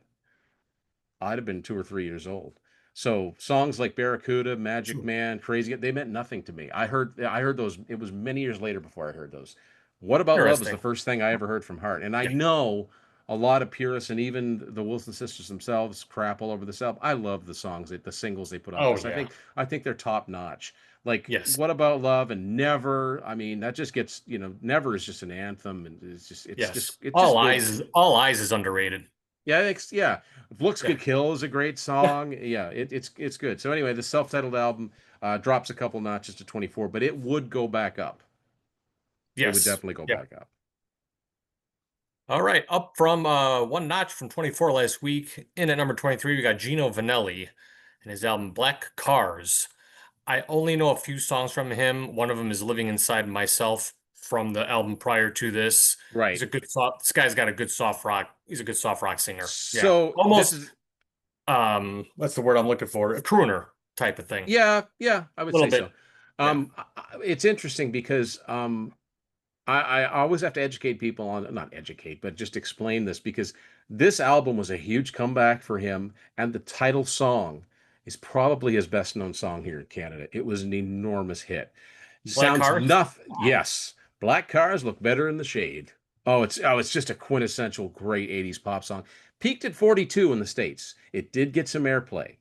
I'd have been 2 or 3 years old. So songs like Barracuda, Magic Man, Crazy, they meant nothing to me. I heard those. It was many years later before I heard those. What About Love was the Interesting. first thing I ever heard from Heart, and I Yeah. know a lot of purists and even the Wilson sisters themselves crap all over this album. I love the songs, the singles they put off Oh this. yeah. I think they're top notch. Like Yes. What About Love and Never. I mean, that just gets Never is just an anthem, and Yes. it's just good. All Eyes is underrated. Yeah, yeah. Looks Yeah. Could Kill is a great Yeah. song. Yeah, it's good. So anyway, the self-titled album drops a couple notches to 24, but it would go back up. It would Yes. definitely go Yeah. back up. All right. Up from one notch from 24 last week. In at number 23, we got Gino Vanelli and his album Black Cars. I only know a few songs from him. One of them is Living Inside Myself from the album prior to this. He's Right. a good soft, this guy's got a good soft rock. He's a good soft rock singer. Yeah. So this Almost, is what's the word I'm looking for? A crooner type of thing. yeah, yeah, I A would little say so. bit. Yeah. It's interesting because I always have to educate people on, not educate, but just explain this because this album was a huge comeback for him, and the title song is probably his best known song here in Canada. It was an enormous hit. Black Sounds Cars. nothing. Wow. Yes, black cars look better in the shade. It's just a quintessential great 80s pop song. Peaked at 42 in the States. It did get some airplay.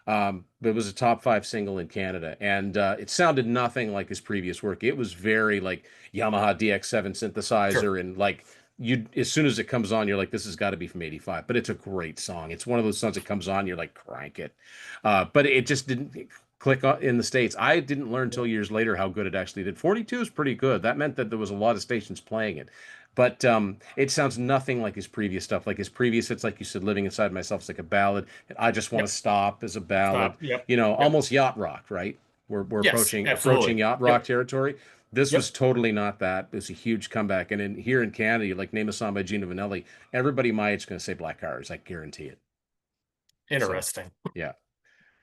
But it was a top five single in Canada, and it sounded nothing like his previous work. It was very like Yamaha DX7 Sure. synthesizer, and like you, as soon as it comes on, you're like, this has got to be from '85. But it's a great song. It's one of those songs that comes on, you're like, crank it. But it just didn't click in the States. I didn't learn until years later how good it actually did. 42 is pretty good. That meant that there was a lot of stations playing it. But it sounds nothing like his previous stuff. Like his previous, it's like you said, Living Inside Myself is like a ballad. I Just Want to Yep. Stop is a ballad. Stop. Yep. You know, Yep. almost yacht rock, right? We're Yes, approaching absolutely. yacht rock Yep. territory. This was Yep. totally not that. It was a huge comeback. And here in Canada, you like name a song by Gino Vanelli, everybody my age is going to say Black Cars. I guarantee it. So Interesting. yeah,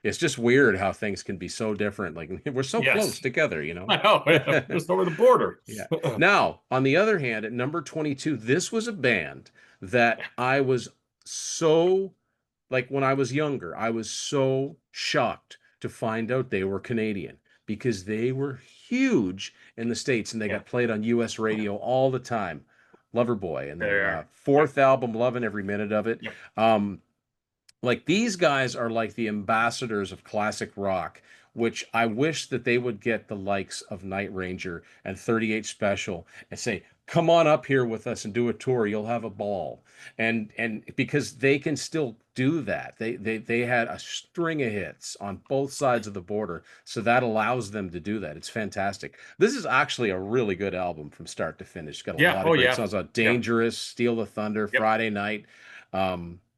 it's just weird how things can be so different. Like we're so close Yes. together, you know. I know. Just over the border. Yeah. Now, on the other hand, at number 22, this was a band that I was so like when I was younger, I was so shocked to find out they were Canadian because they were huge in the States and they Yeah. got played on US radio all the time. Loverboy and their There. Yep. fourth album, Loving Every Minute of It. Yep. Um, like these guys are like the ambassadors of classic rock, which I wish that they would get the likes of Night Ranger and 38 Special and say, "Come on up here with us and do a tour. You'll have a ball." And because they can still do that. They had a string of hits on both sides of the border, so that allows them to do that. It's fantastic. This is actually a really good album from start to finish. It's got a Yeah. lot of Oh, great yeah. songs on Yeah. Dangerous, Steal the Thunder, Yep. Friday Night.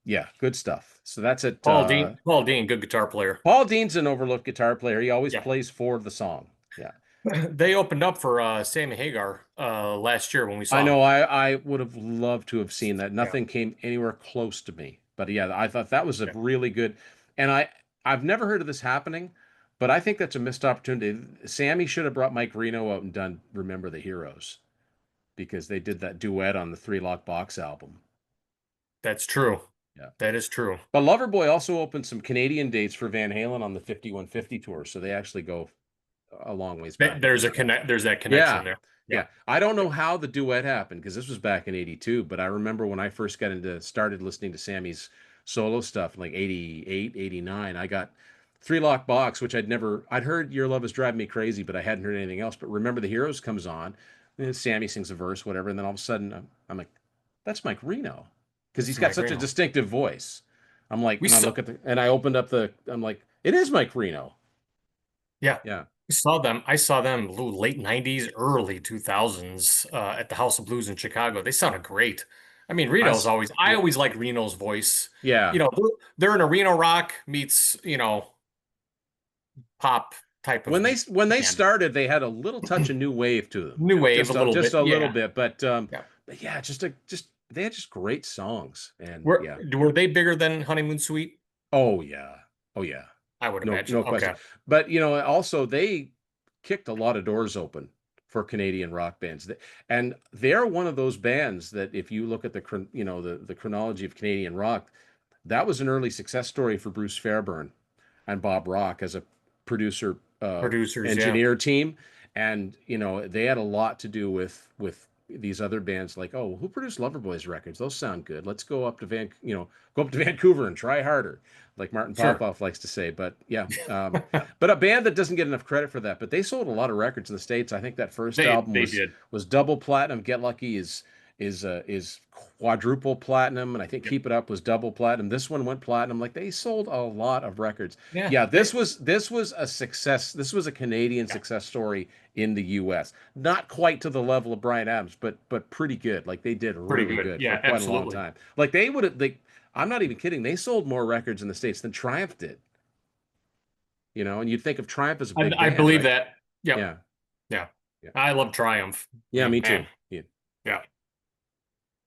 Yeah, good stuff. So that's it. Paul Dean. Paul Dean, good guitar player. Paul Dean's an overlooked guitar player. He always Yeah. plays for the song. Yeah. They opened up for Sammy Hagar last year when we I saw him. know I would have loved to have seen that. Yeah. Nothing came anywhere close to me. But yeah, I thought that was a Yeah. really good and I've never heard of this happening, but I think that's a missed opportunity. Sammy should have brought Mike Reno out and done Remember the Heroes because they did that duet on the Three Lock Box album. That's true. Yeah. That is true. But Loverboy also opened some Canadian dates for Van Halen on the 5150 tour, so they actually go a long ways back. There's a connect. There's that connection Yeah. there. Yeah. Yeah. I don't know how the duet happened because this was back in 82, but I remember when I first started listening to Sammy's solo stuff, like 88, 89, I got Three Lock Box, which I'd heard Your Love Is Driving Me Crazy, but I hadn't heard anything else. But Remember the Heroes comes on, and Sammy sings a verse, whatever. And then all of a sudden I'm like, that's Mike Reno because he's It's got Mike such a Reno. distinctive voice. I'm like, We and I saw. look at and I opened up I'm like, it is Mike Reno. Yeah. Yeah. We saw them. I saw them late 90s, early 2000s at the House of Blues in Chicago. They sounded great. I mean, I, Reno's s- always, I yeah. always like Reno's voice. Yeah. You know, they're in a Reno rock meets, pop type of When they band. started, they had a little touch of new wave to them, New wave a little just bit. a little Yeah. bit. Yeah. But yeah, just they had just great songs, and Were, yeah, were they bigger than Honeymoon Suite? oh yeah, oh yeah, I would no imagine. no question. Okay. But also they kicked a lot of doors open for Canadian rock bands, and they're one of those bands that if you look at the chronology of Canadian rock, that was an early success story for Bruce Fairbairn and Bob Rock as a producer Producers, yeah. engineer team, and they had a lot to do with these other bands. Like, oh, who produced Loverboy's records? Those sound good. Let's go up to Vancouver and try harder, like Martin Sure. Popoff likes to say. But yeah, but a band that doesn't get enough credit for that. But they sold a lot of records in the States. I think that first album They was did. double platinum. Get Lucky is quadruple platinum, and I think Yep. Keep It Up was double platinum. This one went platinum. Like they sold a lot of records. Yeah. Yeah, this was a success. This was a Canadian Yeah. success story in the U.S. Not quite to the level of Bryan Adams, but pretty good. Like they did Pretty really good. good for Yeah, quite a long absolutely. time. Like they would have. I'm not even kidding. They sold more records in the States than Triumph did. you know, and you'd think of Triumph as a I, big I band, believe right? that. Yep. Yeah. Yeah. Yeah. I love Triumph. Yeah, me Man. too. Yeah. Yeah.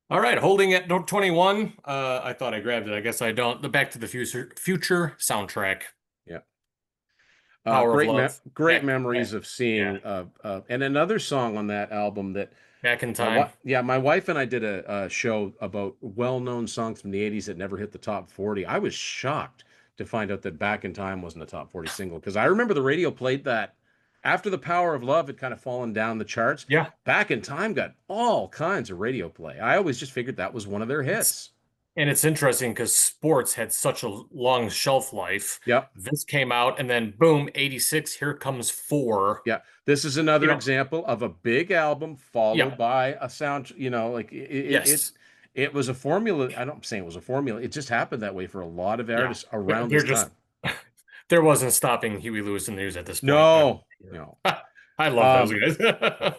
All right. Holding at 21. I thought I grabbed it. I guess I don't. The Back to the Future soundtrack. Yeah. Power of Love. Great Back. memories of Yeah. seeing and another song on that album that Back in time. my wife and I did a show about well-known songs from the 80s that never hit the top 40. I was shocked to find out that Back in Time wasn't a top 40 single because I remember the radio played that after The Power of Love had kind of fallen down the charts. Yeah. Back in Time got all kinds of radio play. I always just figured that was one of their It's hits. And it's interesting because sports had such a long shelf life. Yep. This came out and then boom, 86, here comes four. Yeah, this is another example of a big album Yeah. followed by a sound, you know, like Yes. it was a formula. I don't saying it was a formula. It just happened that way for a lot of Yeah. artists around They're this just time. there wasn't stopping Huey Lewis and the News at this point. No, no. I love those guys.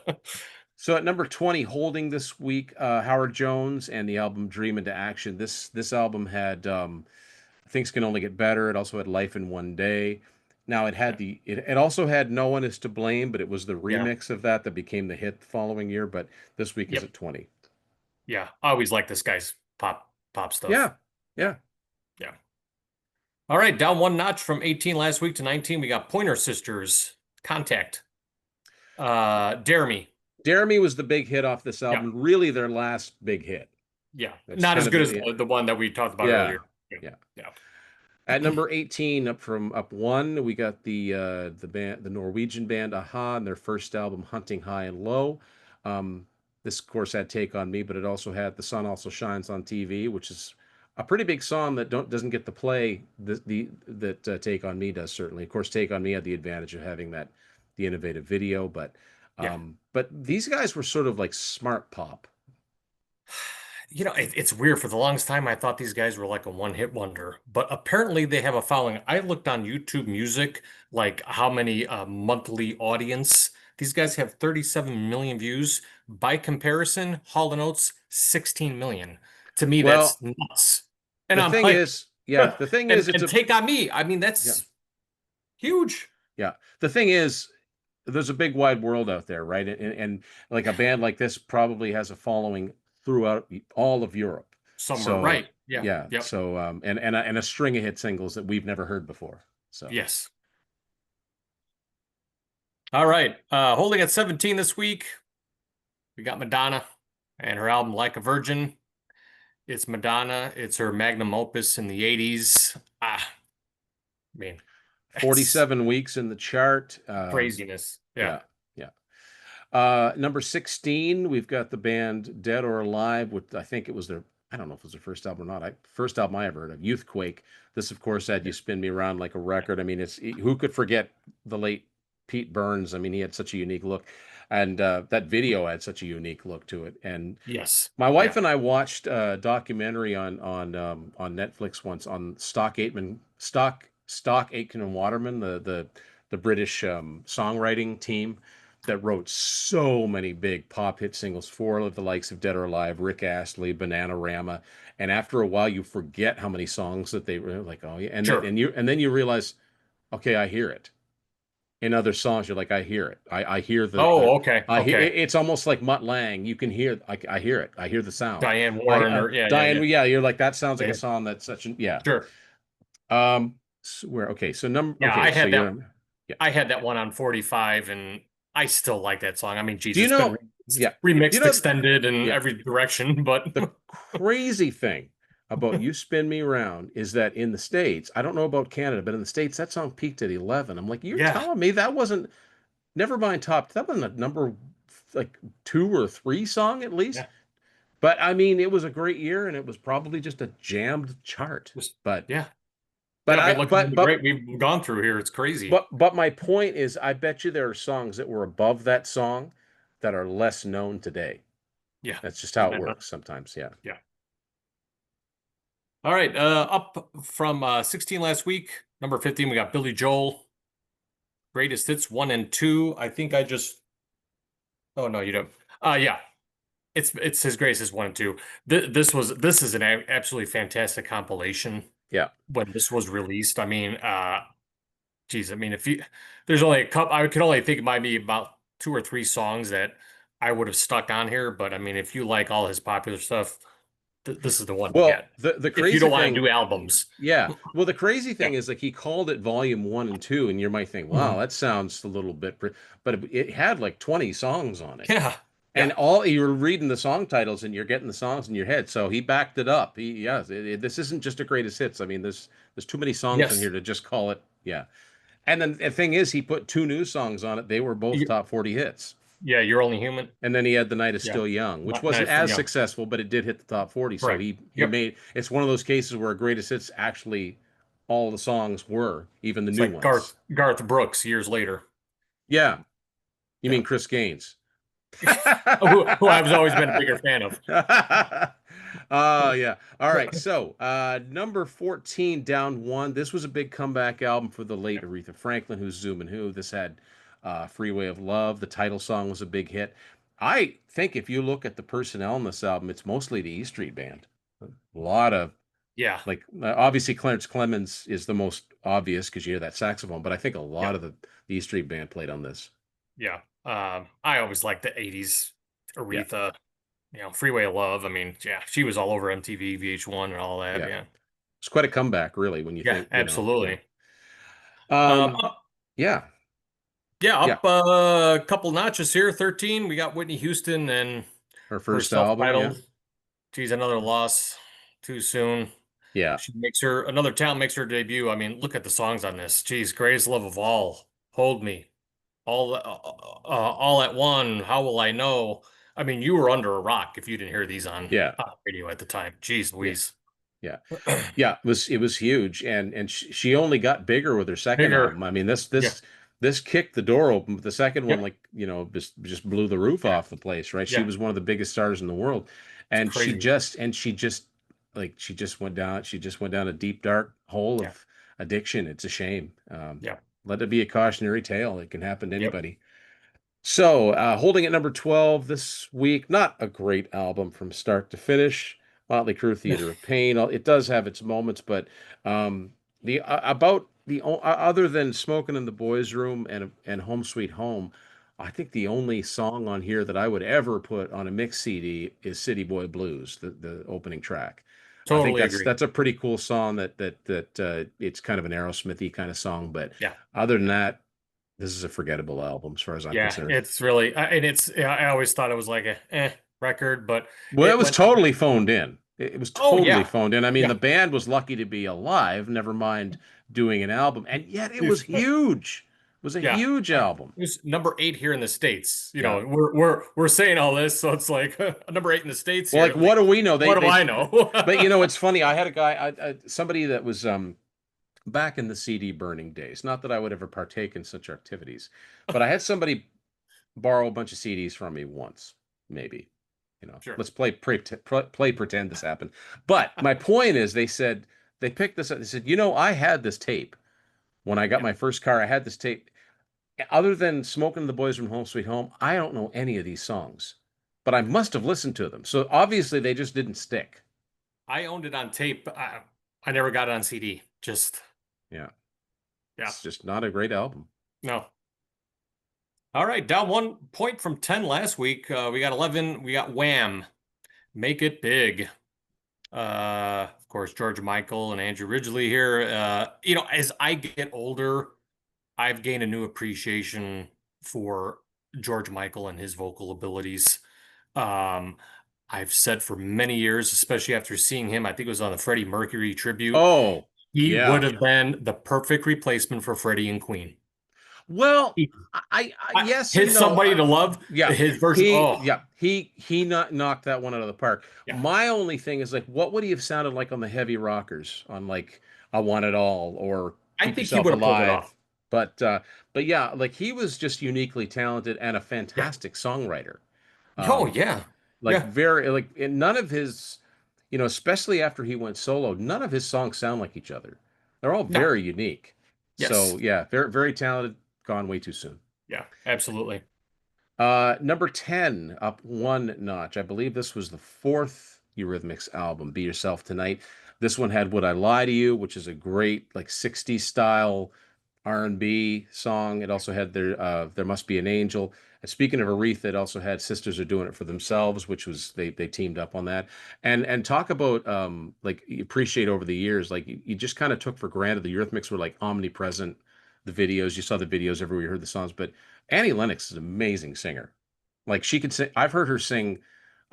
So at number 20, holding this week, Howard Jones and the album Dream into Action. This album had Things Can Only Get Better. It also had Life in One Day. Now it also had No One Is to Blame, but it was the Yeah. remix of that became the hit the following year. But this week is Yep. at 20. Yeah. I always like this guy's pop stuff. Yeah, yeah. Yeah. All right, down one notch from 18 last week to 19. We got Pointer Sisters, Contact. Dare Me. Dare Me was the big hit off this album. Really their last big hit. Yeah. That's Not kind as of good as the one that we talked about Yeah, earlier. yeah. Yeah. At number 18, up one, we got the Norwegian band Aha and their first album Hunting High and Low. This of course had Take on Me, but it also had The Sun Also Shines on TV, which is a pretty big song that doesn't get the play that Take on Me does, certainly. Of course, Take on Me had the advantage of having the innovative video, but these guys were sort of like smart pop. You know, it's weird. For the longest time, I thought these guys were like a one-hit wonder, but apparently they have a following. I looked on YouTube Music, like how many monthly audience. These guys have 37 million views. By comparison, Hall & Oates, 16 million. To me, Well, that's nuts. And the I'm thing like, is, yeah, the thing is, and Take on Me. I mean, yeah. that's huge. Yeah. The thing is, there's a big wide world out there, right? And like a band like this probably has a following throughout all of Europe. Somewhere, So right? Yeah. yeah. Yep. So and a string of hit singles that we've never heard before. So Yes. All right. Holding at 17 this week, we got Madonna and her album Like a Virgin. It's Madonna. It's her magnum opus in the 80s. I mean, 47 weeks in the chart. Craziness. Yeah. Number 16, we've got the band Dead or Alive, with I think it was I don't know if it was their first album or not. First album I ever heard of, Youthquake. This, of course, had You Spin Me Around Like a Record. I mean, who could forget the late Pete Burns? I mean, he had such a unique look, and that video had such a unique look to it. And yes, my wife and I watched a documentary on Netflix once on Stock Aitken and Waterman, the British songwriting team that wrote so many big pop hit singles for the likes of Dead or Alive, Rick Astley, Bananarama, and after a while you forget how many songs that they were like, oh yeah, and sure. then you realize, okay, I hear it. In other songs, you're like, I hear it. I hear okay. It's almost like Mutt Lange. You can hear, I hear it. I hear the sound. Diane Warren, Diane, yeah. You're like, that sounds like a song that's such an, yeah. Sure. I had that one on 45, and I still like that song. I mean, Jesus, remixed, extended in every direction. But the crazy thing about You Spin Me Around is that in the States, I don't know about Canada, but in the States, that song peaked at 11. I'm like, you're telling me that wasn't, never mind that wasn't a number like 2 or 3 song at least? Yeah. But I mean, it was a great year, and it was probably just a jammed chart. But yeah. But great we've gone through here. It's crazy. But my point is, I bet you there are songs that were above that song that are less known today. Yeah. That's just how it works sometimes. Yeah. Yeah. All right. Up from 16 last week, number 15, we got Billy Joel. Greatest Hits 1 and 2. I think I just. Oh no, you don't. Yeah. It's his Greatest Hits 1 and 2. This is an absolutely fantastic compilation. Yeah. When this was released, I mean, geez, I mean, if you there's only a couple, I could only think it might be about two or three songs that I would have stuck on here. But I mean, if you like all his popular stuff, this is the one to Well, get. the If you crazy don't want to thing, do albums, yeah. Well, the crazy yeah, thing is like he called it volume one and two, and you might think, wow, Mhm. that sounds a little bit, but it had like 20 songs on it. Yeah, And yeah, all you were reading the song titles and you're getting the songs in your head. So he backed it up. This isn't just a greatest hits. I mean, there's too many songs in here yes, to just call it. Yeah. And then the thing is, he put two new songs on it. They were both You- top 40 hits. yeah. You're only human. And then he had The Night Is Yeah, Still Young, which not wasn't nice. as Yeah, successful, but it did hit the top 40. So correct. he Yep. made it's one of those cases where greatest hits actually all the songs were, even the It's new like ones. Garth Brooks years later. Yeah. You Yeah, mean Chris Gaines? who I've always been a bigger fan of. Oh yeah. All right. So number 14 down one. This was a big comeback album for the late Aretha Franklin, who's Zoom and Who. This had Freeway of Love. The title song was a big hit. I think if you look at the personnel on this album, it's mostly the E Street Band. A lot of Yeah, like obviously Clarence Clemens is the most obvious because you hear that saxophone, but I think a yeah, lot of the E Street Band played on this. yeah. I always liked the '80s Yeah. Aretha. Freeway of Love. I mean, yeah, she was all over MTV, VH1, and all that. Yeah. Yeah, It's quite a comeback, really, when you yeah, think, yeah. absolutely. Um, Up, yeah, yeah, yeah. up a couple notches here. 13. We got Whitney Houston and Her her first album, yeah. self-titled. Geez, another loss too soon. Yeah. She makes her another talent makes her debut. I mean, look at the songs on this. Geez, Greatest Love of All, Hold Me, all at one. How will I know? I mean, you were under a rock if you didn't hear these on Yeah. radio at the time. Geez, Yeah. Louise. Yeah. Yeah, it was huge and she only got bigger with her second Bigger. album. I mean, Yeah. this kicked the door open, but the second one Yep. like, just blew the roof Yeah. off the place, right? She Yeah. was one of the biggest stars in the world. It's And crazy. she just like she just went down a deep dark hole Yeah. of addiction. It's a shame. Yeah. Let it be a cautionary tale. It can happen to Yep. anybody. So, holding at number 12 this week, not a great album from start to finish. Motley Crue, Theater of Pain. It does have its moments, but the about the other than Smoking in the Boys' Room and Home Sweet Home, I think the only song on here that I would ever put on a mix CD is City Boy Blues, the opening track. I think Totally agree. that's a pretty cool song that it's kind of an Aerosmithy kind of song, but Yeah. other than that, this is a forgettable album as far as I'm Yeah. concerned. It's really, and it's, yeah, I always thought it was like a record, but Well, it it was went on. totally phoned in. It was Oh, totally yeah. phoned in. I mean, Yeah. the band was lucky to be alive, never mind doing an album, and yet it was Yes. huge. It was a Yeah. huge album. It was number 8 here in the States. Yeah. We're saying all this, so it's like number 8 in the States Well, here. like, what Like, do we know? what do I know? But it's funny. I had a guy, somebody that was back in the CD burning days. Not that I would ever partake in such activities, but I had somebody borrow a bunch of CDs from me once, maybe. Sure. Let's play pretend this happened. But my point is, they picked this up. They said, I had this tape when I got Yeah. my first car. I had this tape. Other than Smoking the Boys from Home Sweet Home, I don't know any of these songs, but I must have listened to them. So obviously they just didn't stick. I owned it on tape. I never got it on CD. Just, Yeah, yeah. it's just not a great album. No. All right, down 1 point from 10 last week. We got 11. We got Wham! Make It Big. Of course, George Michael and Andrew Ridgeley here. As I get older, I've gained a new appreciation for George Michael and his vocal abilities. Um, I've said for many years, especially after seeing him, I think it was on the Freddie Mercury tribute, Oh, he would yeah. have been the perfect replacement for Freddie and Queen. Well, He- yes and his no. Somebody to Love, Yeah, his version. Oh, he not knocked that one out of the park. yeah. My only thing is like, what would he have sounded like on the heavy rockers on like "I Want It All" or I "Keep think he Yourself would have pulled it Alive"? off. But yeah, like he was just uniquely talented and a Yeah. fantastic songwriter. Oh, Um, yeah. like Yeah. very like none of his, especially after he went solo, none of his songs sound like each other. They're all No. very unique. So Yes. yeah, very very talented. Gone way too soon. Yeah. Absolutely. Number 10, up one notch. I believe this was the fourth Eurythmics album, Be Yourself Tonight. This one had Would I Lie to You, which is a great, like, 60s style R&B song. It also had There Must Be an Angel. And speaking of Aretha, it also had Sisters Are Doing It for Themselves, which was they teamed up on that. And talk about like you appreciate over the years, like you just kind of took for granted the Eurythmics were like omnipresent. The videos, you saw the videos everywhere, you heard the songs, but Annie Lennox is an amazing singer. Like she could sing. I've heard her sing.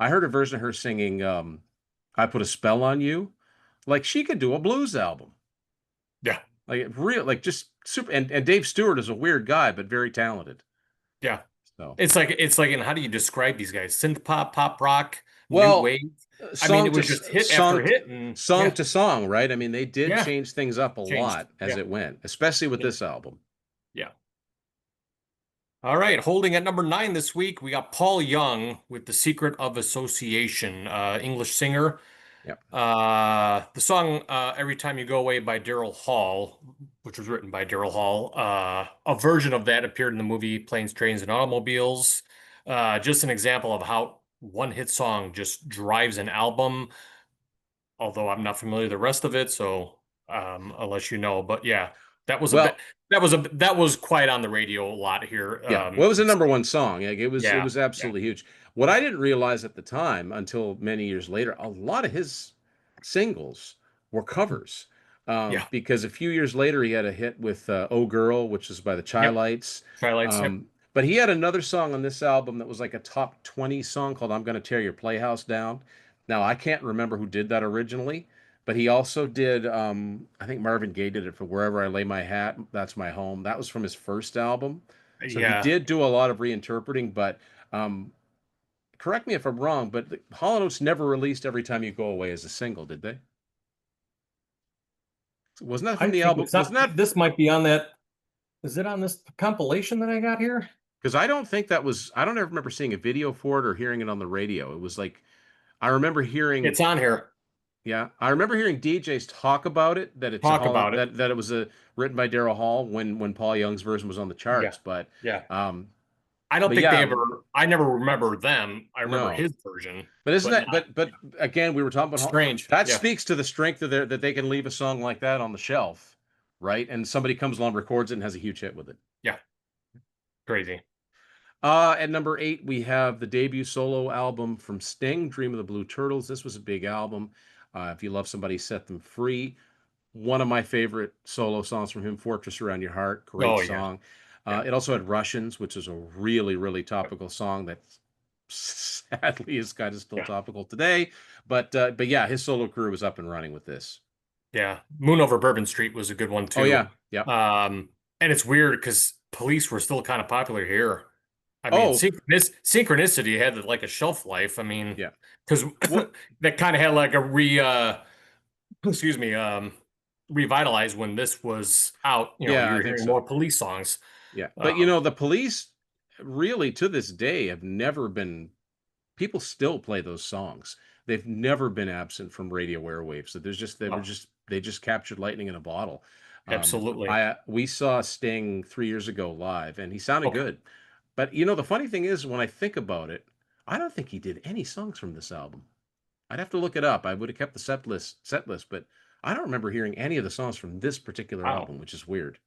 I heard a version of her singing I Put a Spell on You. Like she could do a blues album. Yeah. Like real, like just super. And Dave Stewart is a weird guy, but very talented. Yeah. So, It's like, and how do you describe these guys? Synth pop, pop rock, new well, wave. I mean, it was just hit after hit, and song yeah, to song, right? I mean, they did yeah, change things up a changed. lot as Yeah, it went, especially with yeah, this album. yeah. All right, holding at number 9 this week, we got Paul Young with The Secret of Association, English singer. Yep. The song Every Time You Go Away by Daryl Hall, which was written by Daryl Hall. A version of that appeared in the movie Planes, Trains, and Automobiles. Just an example of how one hit song just drives an album, although I'm not familiar with the rest of it, so I'll let you know. But yeah, that was a bit Well, that was quite on the radio a lot here. yeah. Well, it was a number one song. Like it Yeah, was yeah, absolutely huge. What I didn't realize at the time until many years later, a lot of his singles were covers. yeah. Because a few years later he had a hit with "Oh Girl," which is by the Yep. Chi-Lites. Highlights. Yep. But he had another song on this album that was like a top 20 song called "I'm Gonna Tear Your Playhouse Down." Now I can't remember who did that originally, but he also did. I think Marvin Gaye did it for "Wherever I Lay My Hat." That's my home. That was from his first album. So he Yeah. did do a lot of reinterpreting, but um, correct me if I'm wrong, but Hall & Oates never released Every Time You Go Away as a single, did they? Wasn't that I from the think album? it's Wasn't not. that This might be on that. Is it on this compilation that I got here? because I don't think that was, I don't ever remember seeing a video for it or hearing it on the radio. It was like, I remember hearing, It's on here. yeah, I remember hearing DJs talk about it, that it's a Talk Hall, about it. that it was a written by Daryl Hall when Paul Young's version was on the Yeah. charts. Yeah. Um, I don't but think they yeah, ever. I never remember them. I remember no. his version, But isn't but that, not but again, we were talking about strange. that Yeah. speaks to the strength of that they can leave a song like that on the shelf, right? And somebody comes along, records it, and has a huge hit with it. Yeah. Crazy. At number 8, we have the debut solo album from Sting, Dream of the Blue Turtles. This was a big album. If you love somebody, set them free. One of my favorite solo songs from him, Fortress Around Your Heart. Great Oh yeah. song. Yeah. It also had Russians, which is a really, really topical song that sadly is kind of still Yeah. topical today. But yeah, his solo career was up and running with this. Yeah. Moon Over Bourbon Street was a good one Oh too. yeah, yeah. And it's weird because Police were still kind of popular here. I mean, Oh synchronicity had like a shelf life. I mean, yeah. because What? that kind of had like a excuse me, revitalized when this was out. Yeah, You I were think hearing so. more Police songs. Yeah, but Um, the Police really to this day have never been. People still play those songs. They've never been absent from radio airwaves. So oh, they just captured lightning in a bottle. absolutely. I We saw Sting 3 years ago live, and he sounded Okay. good. But the funny thing is, when I think about it, I don't think he did any songs from this album. I'd have to look it up. I would have kept the set list, but I don't remember hearing any of the songs from this particular Wow. album, which is weird.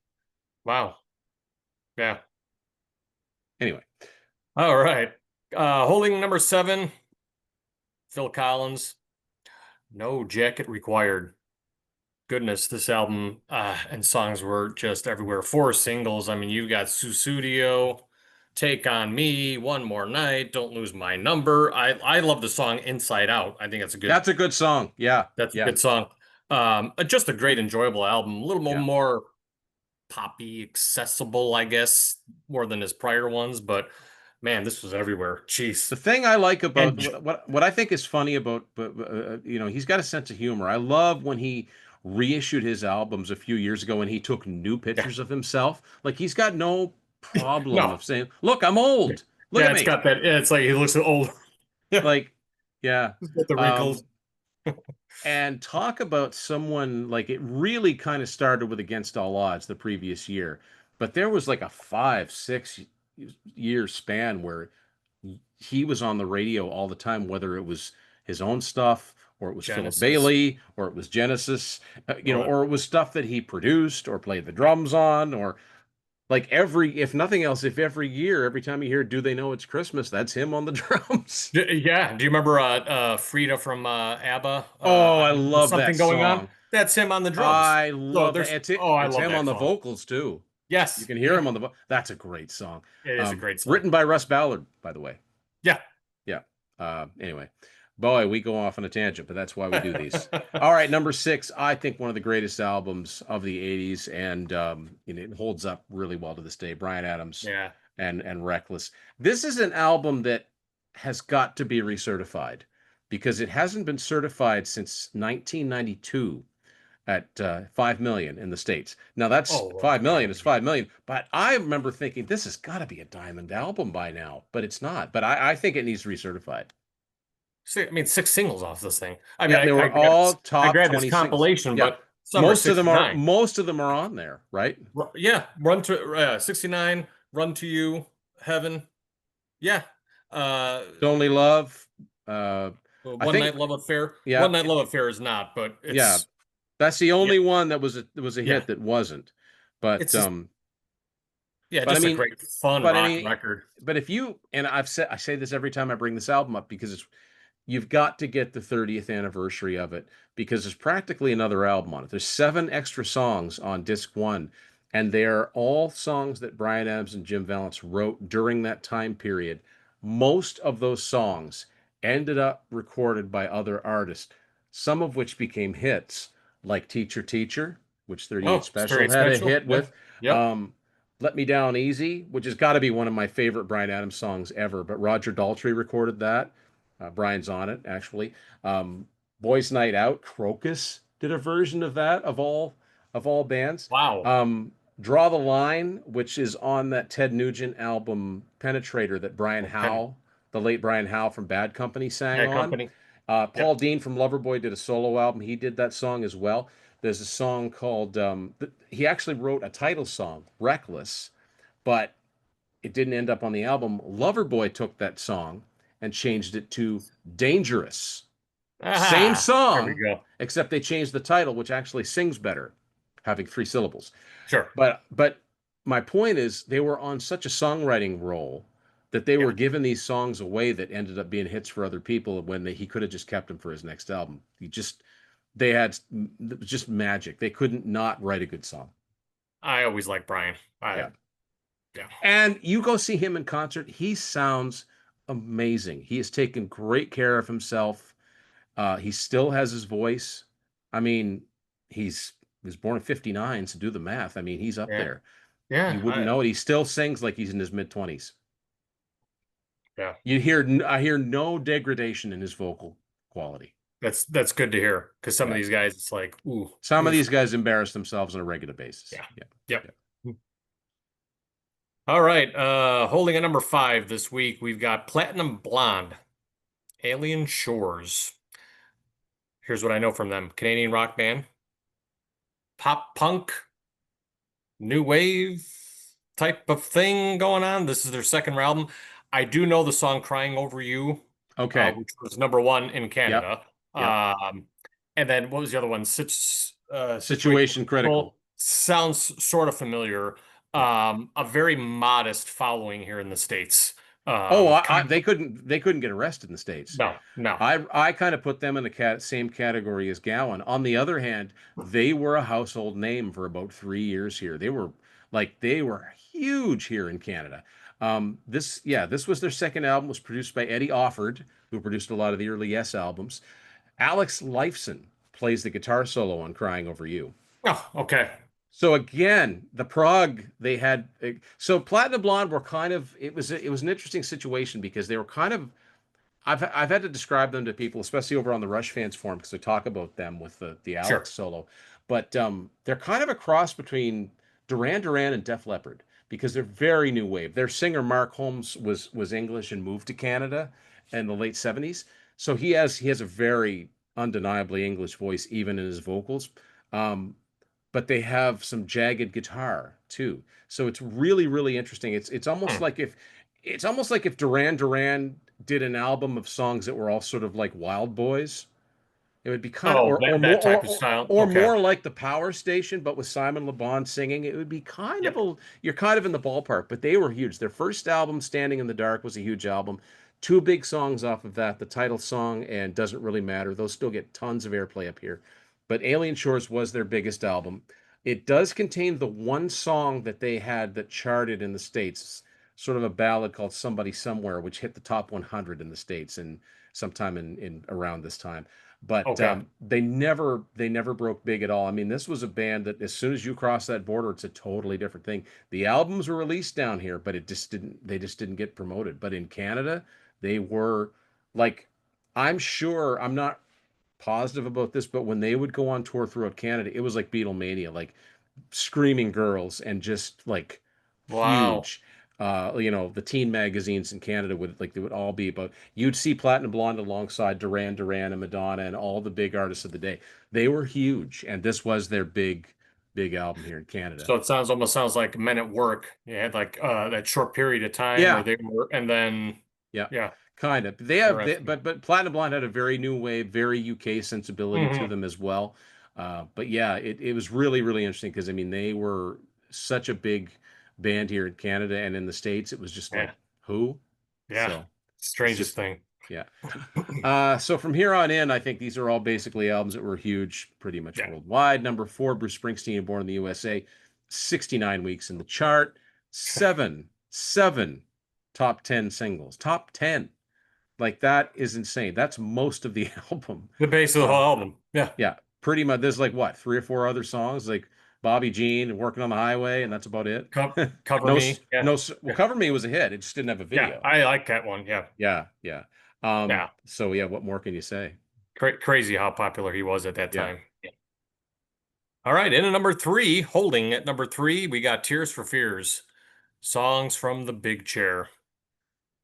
Wow. Yeah. Anyway, All right. Holding number 7, Phil Collins. No jacket required. Goodness, this album and songs were just everywhere. 4 singles. I mean, you've got Susudio, Take on Me, One More Night, Don't Lose My Number. I love the song Inside Out. I think that's a good song. Yeah, that's a yeah, good song. Just a great, enjoyable album. A little yeah. more poppy, accessible, I guess, more than his prior ones. But man, this was everywhere. Jeez. The thing I like about Edge. what I think is funny about, but he's got a sense of humor. I love when he reissued his albums a few years ago and he took new Yeah. pictures of himself. Like he's got no problem No. of saying, "Look, I'm old. Look Yeah, at it's me." got that. Yeah, it's like he looks old. Yeah, Like, yeah. with the wrinkles. Um, and talk about someone like it really kind of started with Against All Odds the previous year, but there was like a 5, 6 year span where he was on the radio all the time, whether it was his own stuff or it was Philip Genesis. Bailey, or it was Genesis, Love or it was stuff that he produced or played the drums on, or like if nothing else, if every year, every time you hear "Do They Know It's Christmas," that's him on the drums. Yeah. Do you remember Frida from ABBA? Oh, I There's love that something going on. song. That's him on the drums. I So love that. there's oh, I It's love him that on the song. vocals too. You Yes. can hear Yeah. him on that's a great song. It is a great song. Written by Russ Ballard, by the way. Yeah. Yeah. Anyway, boy, we go off on a tangent, but that's why we do these. All right, number six, I think one of the greatest albums of the 80s, and it holds up really well to this day. Bryan Adams Yeah. and Reckless. This is an album that has got to be recertified because it hasn't been certified since 1992 at 5 million in the States. Now that's Oh, 5 million God. is 5 million, but I remember thinking this has got to be a diamond album by now, but it's not. But I think it needs recertified. I mean, six singles off this thing. I mean, Yeah, they were all I top grabbed this 20 singles. compilation, Yeah. but some are 69. Most of them are on there, right? Yeah, Run to 69, Run to You, Heaven. Yeah. Uh, It's Only Love. Uh I One think Night Love Affair. yeah, One Night Love Affair is not, but yeah. it's That's the yeah, only one that was a yeah. hit that wasn't. But It's just yeah, but I just a mean great fun but I rock mean record. but if you and I say this every time I bring this album up because you've got to get the 30th anniversary of it because there's practically another album on it. There's 7 extra songs on disc one, and they're all songs that Bryan Adams and Jim Vallance wrote during that time period. Most of those songs ended up recorded by other artists, some of which became hits, like Teacher Teacher, which 38 Oh, Special Straight had a Special. hit with. Yep. Yep. Um, Let Me Down Easy, which has got to be one of my favorite Bryan Adams songs ever, but Roger Daltrey recorded that. Brian's on it, actually. Um, Boys Night Out, Crocus did a version of that of all bands. Wow. Um, Draw the Line, which is on that Ted Nugent album Penetrator that Brian Oh, Penny. Howe, the late Brian Howe from Bad Company, sang Bad on. Company. Paul Yep. Dean from Loverboy did a solo album. He did that song as well. There's a song called he actually wrote a title song, Reckless, but it didn't end up on the album. Loverboy took that song and changed it to Dangerous. Same Ah, there we song, go. except they changed the title, which actually sings better, having 3 syllables. Sure. But my point is they were on such a songwriting role that they Yeah. were giving these songs away that ended up being hits for other people when he could have just kept them for his next album. They had it was just magic. They couldn't not write a good song. I always like Brian. Yeah. Yeah. And you go see him in concert, he sounds amazing. He has taken great care of himself. He still has his voice. I mean, he was born in 59, so do the math. I mean, he's up Yeah. there. You Yeah. wouldn't know it. He still sings like he's in his mid 20s. Yeah. I hear no degradation in his vocal quality. That's good to hear because some of Yeah. these guys, it's like, ooh, Some of oof. these guys embarrass themselves on a regular basis. Yeah. Yeah. Yep. Yeah. All right. Holding a number 5 this week, we've got Platinum Blonde, Alien Shores. Here's what I know from them. Canadian rock band, pop punk, new wave type of thing going on. This is their second album. I do know the song Crying Over You, Okay. which was #1 in Yep. Canada. Yep. And then what was the other one? Situation Critical. Sounds sort of familiar. A very modest following here in the States. They couldn't get arrested in the States. No. I kind of put them in the same category as Gowan. On the other hand, they were a household name for about 3 years here. They were huge here in Canada. This was their second album. Was produced by Eddie Offord, who produced a lot of the early Yes albums. Alex Lifeson plays the guitar solo on "Crying Over You." Oh, okay. So again, the prog they had. So Platinum Blonde were kind of. It was an interesting situation because they were kind of. I've had to describe them to people, especially over on the Rush fans forum, because they talk about them with the Sure. Alex solo. But they're kind of a cross between Duran Duran and Def Leppard because they're very new wave. Their singer Mark Holmes was English and moved to Canada in the late 70s. So he has a very undeniably English voice, even in his vocals. Um, but they have some jagged guitar too. So it's really, really interesting. It's almost Hmm. like if Duran Duran did an album of songs that were all sort of like Wild Boys, It would be kind of Oh, that type of style. or Okay. more like the Power Station, but with Simon Le Bon singing. It would be kind of Yep. a you're kind of in the ballpark. But they were huge. Their first album, Standing in the Dark, was a huge album. Two big songs off of that, the title song and Doesn't Really Matter. Those still get tons of airplay up here. But Alien Shores was their biggest album. It does contain the one song that they had that charted in the States, sort of a ballad called Somebody Somewhere, which hit the top 100 in the States and sometime in around this time. But Okay. they never broke big at all. I mean, this was a band that as soon as you cross that border, it's a totally different thing. The albums were released down here, but it just didn't they just didn't get promoted. But in Canada, they were like, I'm sure, I'm not positive about this, but when they would go on tour throughout Canada, it was like Beatlemania, like screaming girls and just like Wow. huge. The teen magazines in Canada would like they would all be about. You'd see Platinum Blonde alongside Duran Duran and Madonna and all the big artists of the day. They were huge, and this was their big album here in Canada. So it almost sounds like Men at Work. You had like that short period of time where Yeah, they were, and then yeah, yeah, kind of. interesting. But Platinum Blonde had a very new wave, very UK sensibility to Hmm. them as well. But yeah, it was really really interesting because I mean they were such a big band here in Canada and in the States. It was just like Yeah, who? yeah. So it's Strangest just thing. yeah. So from here on in, I think these are all basically albums that were huge pretty much Yeah. worldwide. Number four, Bruce Springsteen, Born in the USA, 69 weeks in the chart, seven top 10 singles, top 10. Like that is insane. That's most of the album. The base of the Uh, whole album. Yeah. yeah, pretty much. There's like what, three or four other songs, like Bobby Jean and Working on the Highway, and that's about it. Cover No, Me. Yeah. no, well, Yeah. Cover Me was a hit. It just didn't have a Yeah. video. I like that one. Yeah. Yeah, yeah. Yeah. So yeah, what more can you say? Crazy how popular he was at that Yeah. time. Yeah. All right. In at number three, holding at number three, we got Tears for Fears, songs from the big chair.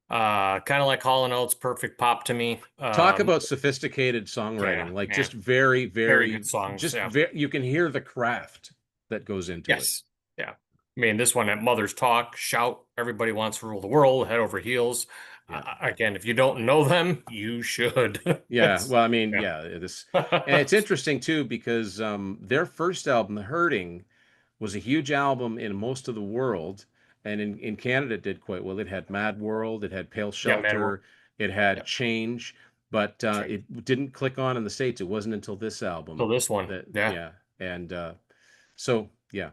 Kind of like Hall & Oates, perfect pop to me. Talk about sophisticated Yeah, songwriting, like man, just very, very good very, songs. just Yeah. very, you can hear the craft that goes into it. Yes. Yeah. I mean, this one at Mother's Talk, Shout, Everybody Wants to Rule the World, Head Over Heels. Yeah. Again, if you don't know them, you should. Yeah. Well, I mean, Yeah. yeah, and it's interesting too because their first album, The Hurting, was a huge album in most of the world, and in Canada it did quite well. It had Mad World, it had Pale Yeah, man. Shelter, it had Yeah. Change, but Change. it didn't click on in the States. It wasn't until this So album this one. that Yeah. yeah, and so yeah.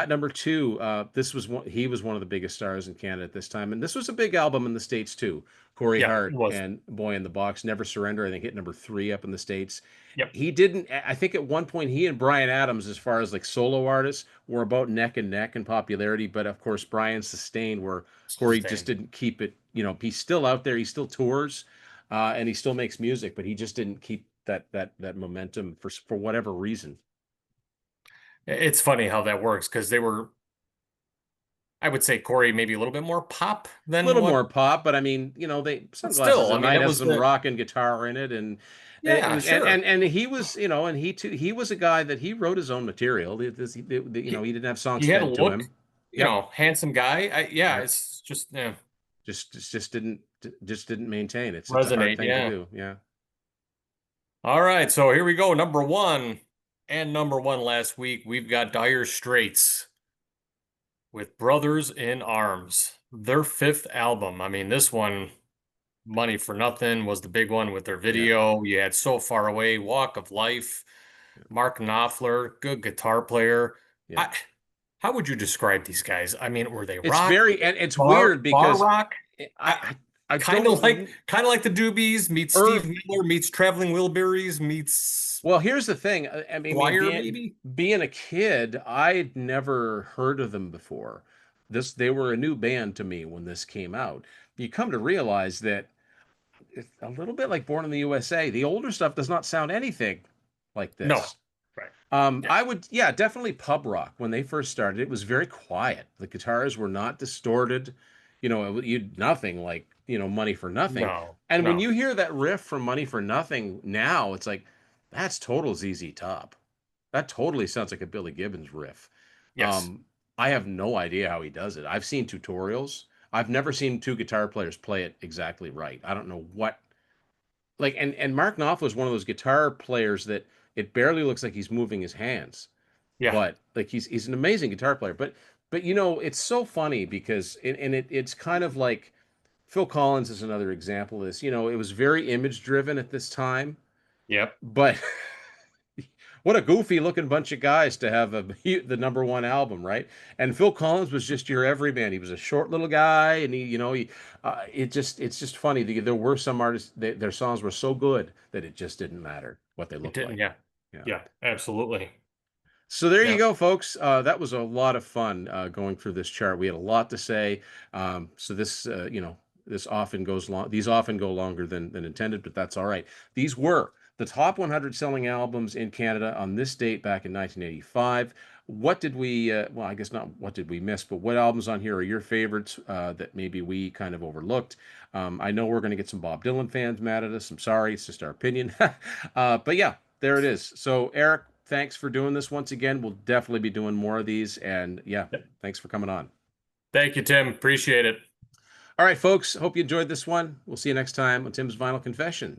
Number two, this was he was one of the biggest stars in Canada at this time, and this was a big album in the States too. Corey Yeah, it Hart was. and Boy in the Box, Never Surrender, I think hit number three up in the States. Yep. He didn't, I think at one point he and Brian Adams, as far as like solo artists, were about neck and neck in popularity, but of course Brian sustained where Corey just Sustained. didn't keep it. He's still out there, he still tours, and he still makes music, but he just didn't keep that momentum for whatever reason. It's funny how that works because they were, I would say Corey maybe a little bit more pop A than little what, more pop, but I mean, they but Sunglasses still, I at mean, Night it has was some the, rock and guitar in it, and it yeah, was sure. and he was, and he too he was a guy that he wrote his own material. He, He didn't have songs he had a fed to look, him. Yep. handsome guy. Yeah, Yep. it's just, yeah, Just didn't maintain. It's a hard resonate. thing to Yeah. do. Yeah. All right, so here we go. Number one and number one last week, we've got Dire Straits with Brothers in Arms, their fifth album. I mean, this one, Money for Nothing, was the big one with their Yeah. video. You had So Far Away, Walk of Life, Mark Knopfler, good guitar player. Yeah. I, how would you describe these guys? I mean, were they It's rock, very and it's bar, weird bar because rock? I I kind of like don't kind of like the Doobies meets Steve er Miller meets Traveling Wilburys meets well, here's the thing. I mean, Squire, being maybe? being a kid, I'd never heard of them before. They were a new band to me when this came out. You come to realize that it's a little bit like Born in the USA. The older stuff does not sound anything like No. this. Right. Yeah. I would, yeah, definitely pub rock. When they first started, it was very quiet. The guitars were not distorted. You nothing like, Money for Nothing. No. And when No. you hear that riff from Money for Nothing now, it's like, that's total ZZ Top. That totally sounds like a Billy Gibbons riff. Yes. Um, I have no idea how he does it. I've seen tutorials. I've never seen two guitar players play it exactly right. I don't know what like, and Mark Knopfler is one of those guitar players that it barely looks like he's moving his hands, Yeah. but like he's an amazing guitar player. But it's so funny because it's kind of like Phil Collins is another example of this. It was very image driven at this time, Yep. but what a goofy looking bunch of guys to have the number one album, right? And Phil Collins was just your everyman. He was a short little guy, and it's just funny. There were some artists, their songs were so good that it just didn't matter what they It looked didn't. like. Yeah. Yeah. Yeah. Absolutely. So there you Yep. go, folks. That was a lot of fun going through this chart. We had a lot to say. So this often goes long. These often go longer than intended, but that's all right. These were the top 100 selling albums in Canada on this date back in 1985. What did we? Well, I guess not. What did we miss? But what albums on here are your favorites that maybe we kind of overlooked? I know we're going to get some Bob Dylan fans mad at us. I'm sorry. It's just our opinion. But yeah, there it is. So Eric, thanks for doing this once again. We'll definitely be doing more of these. And yeah, Yep. thanks for coming on. Thank you, Tim. Appreciate it. All right, folks. Hope you enjoyed this one. We'll see you next time on Tim's Vinyl Confession.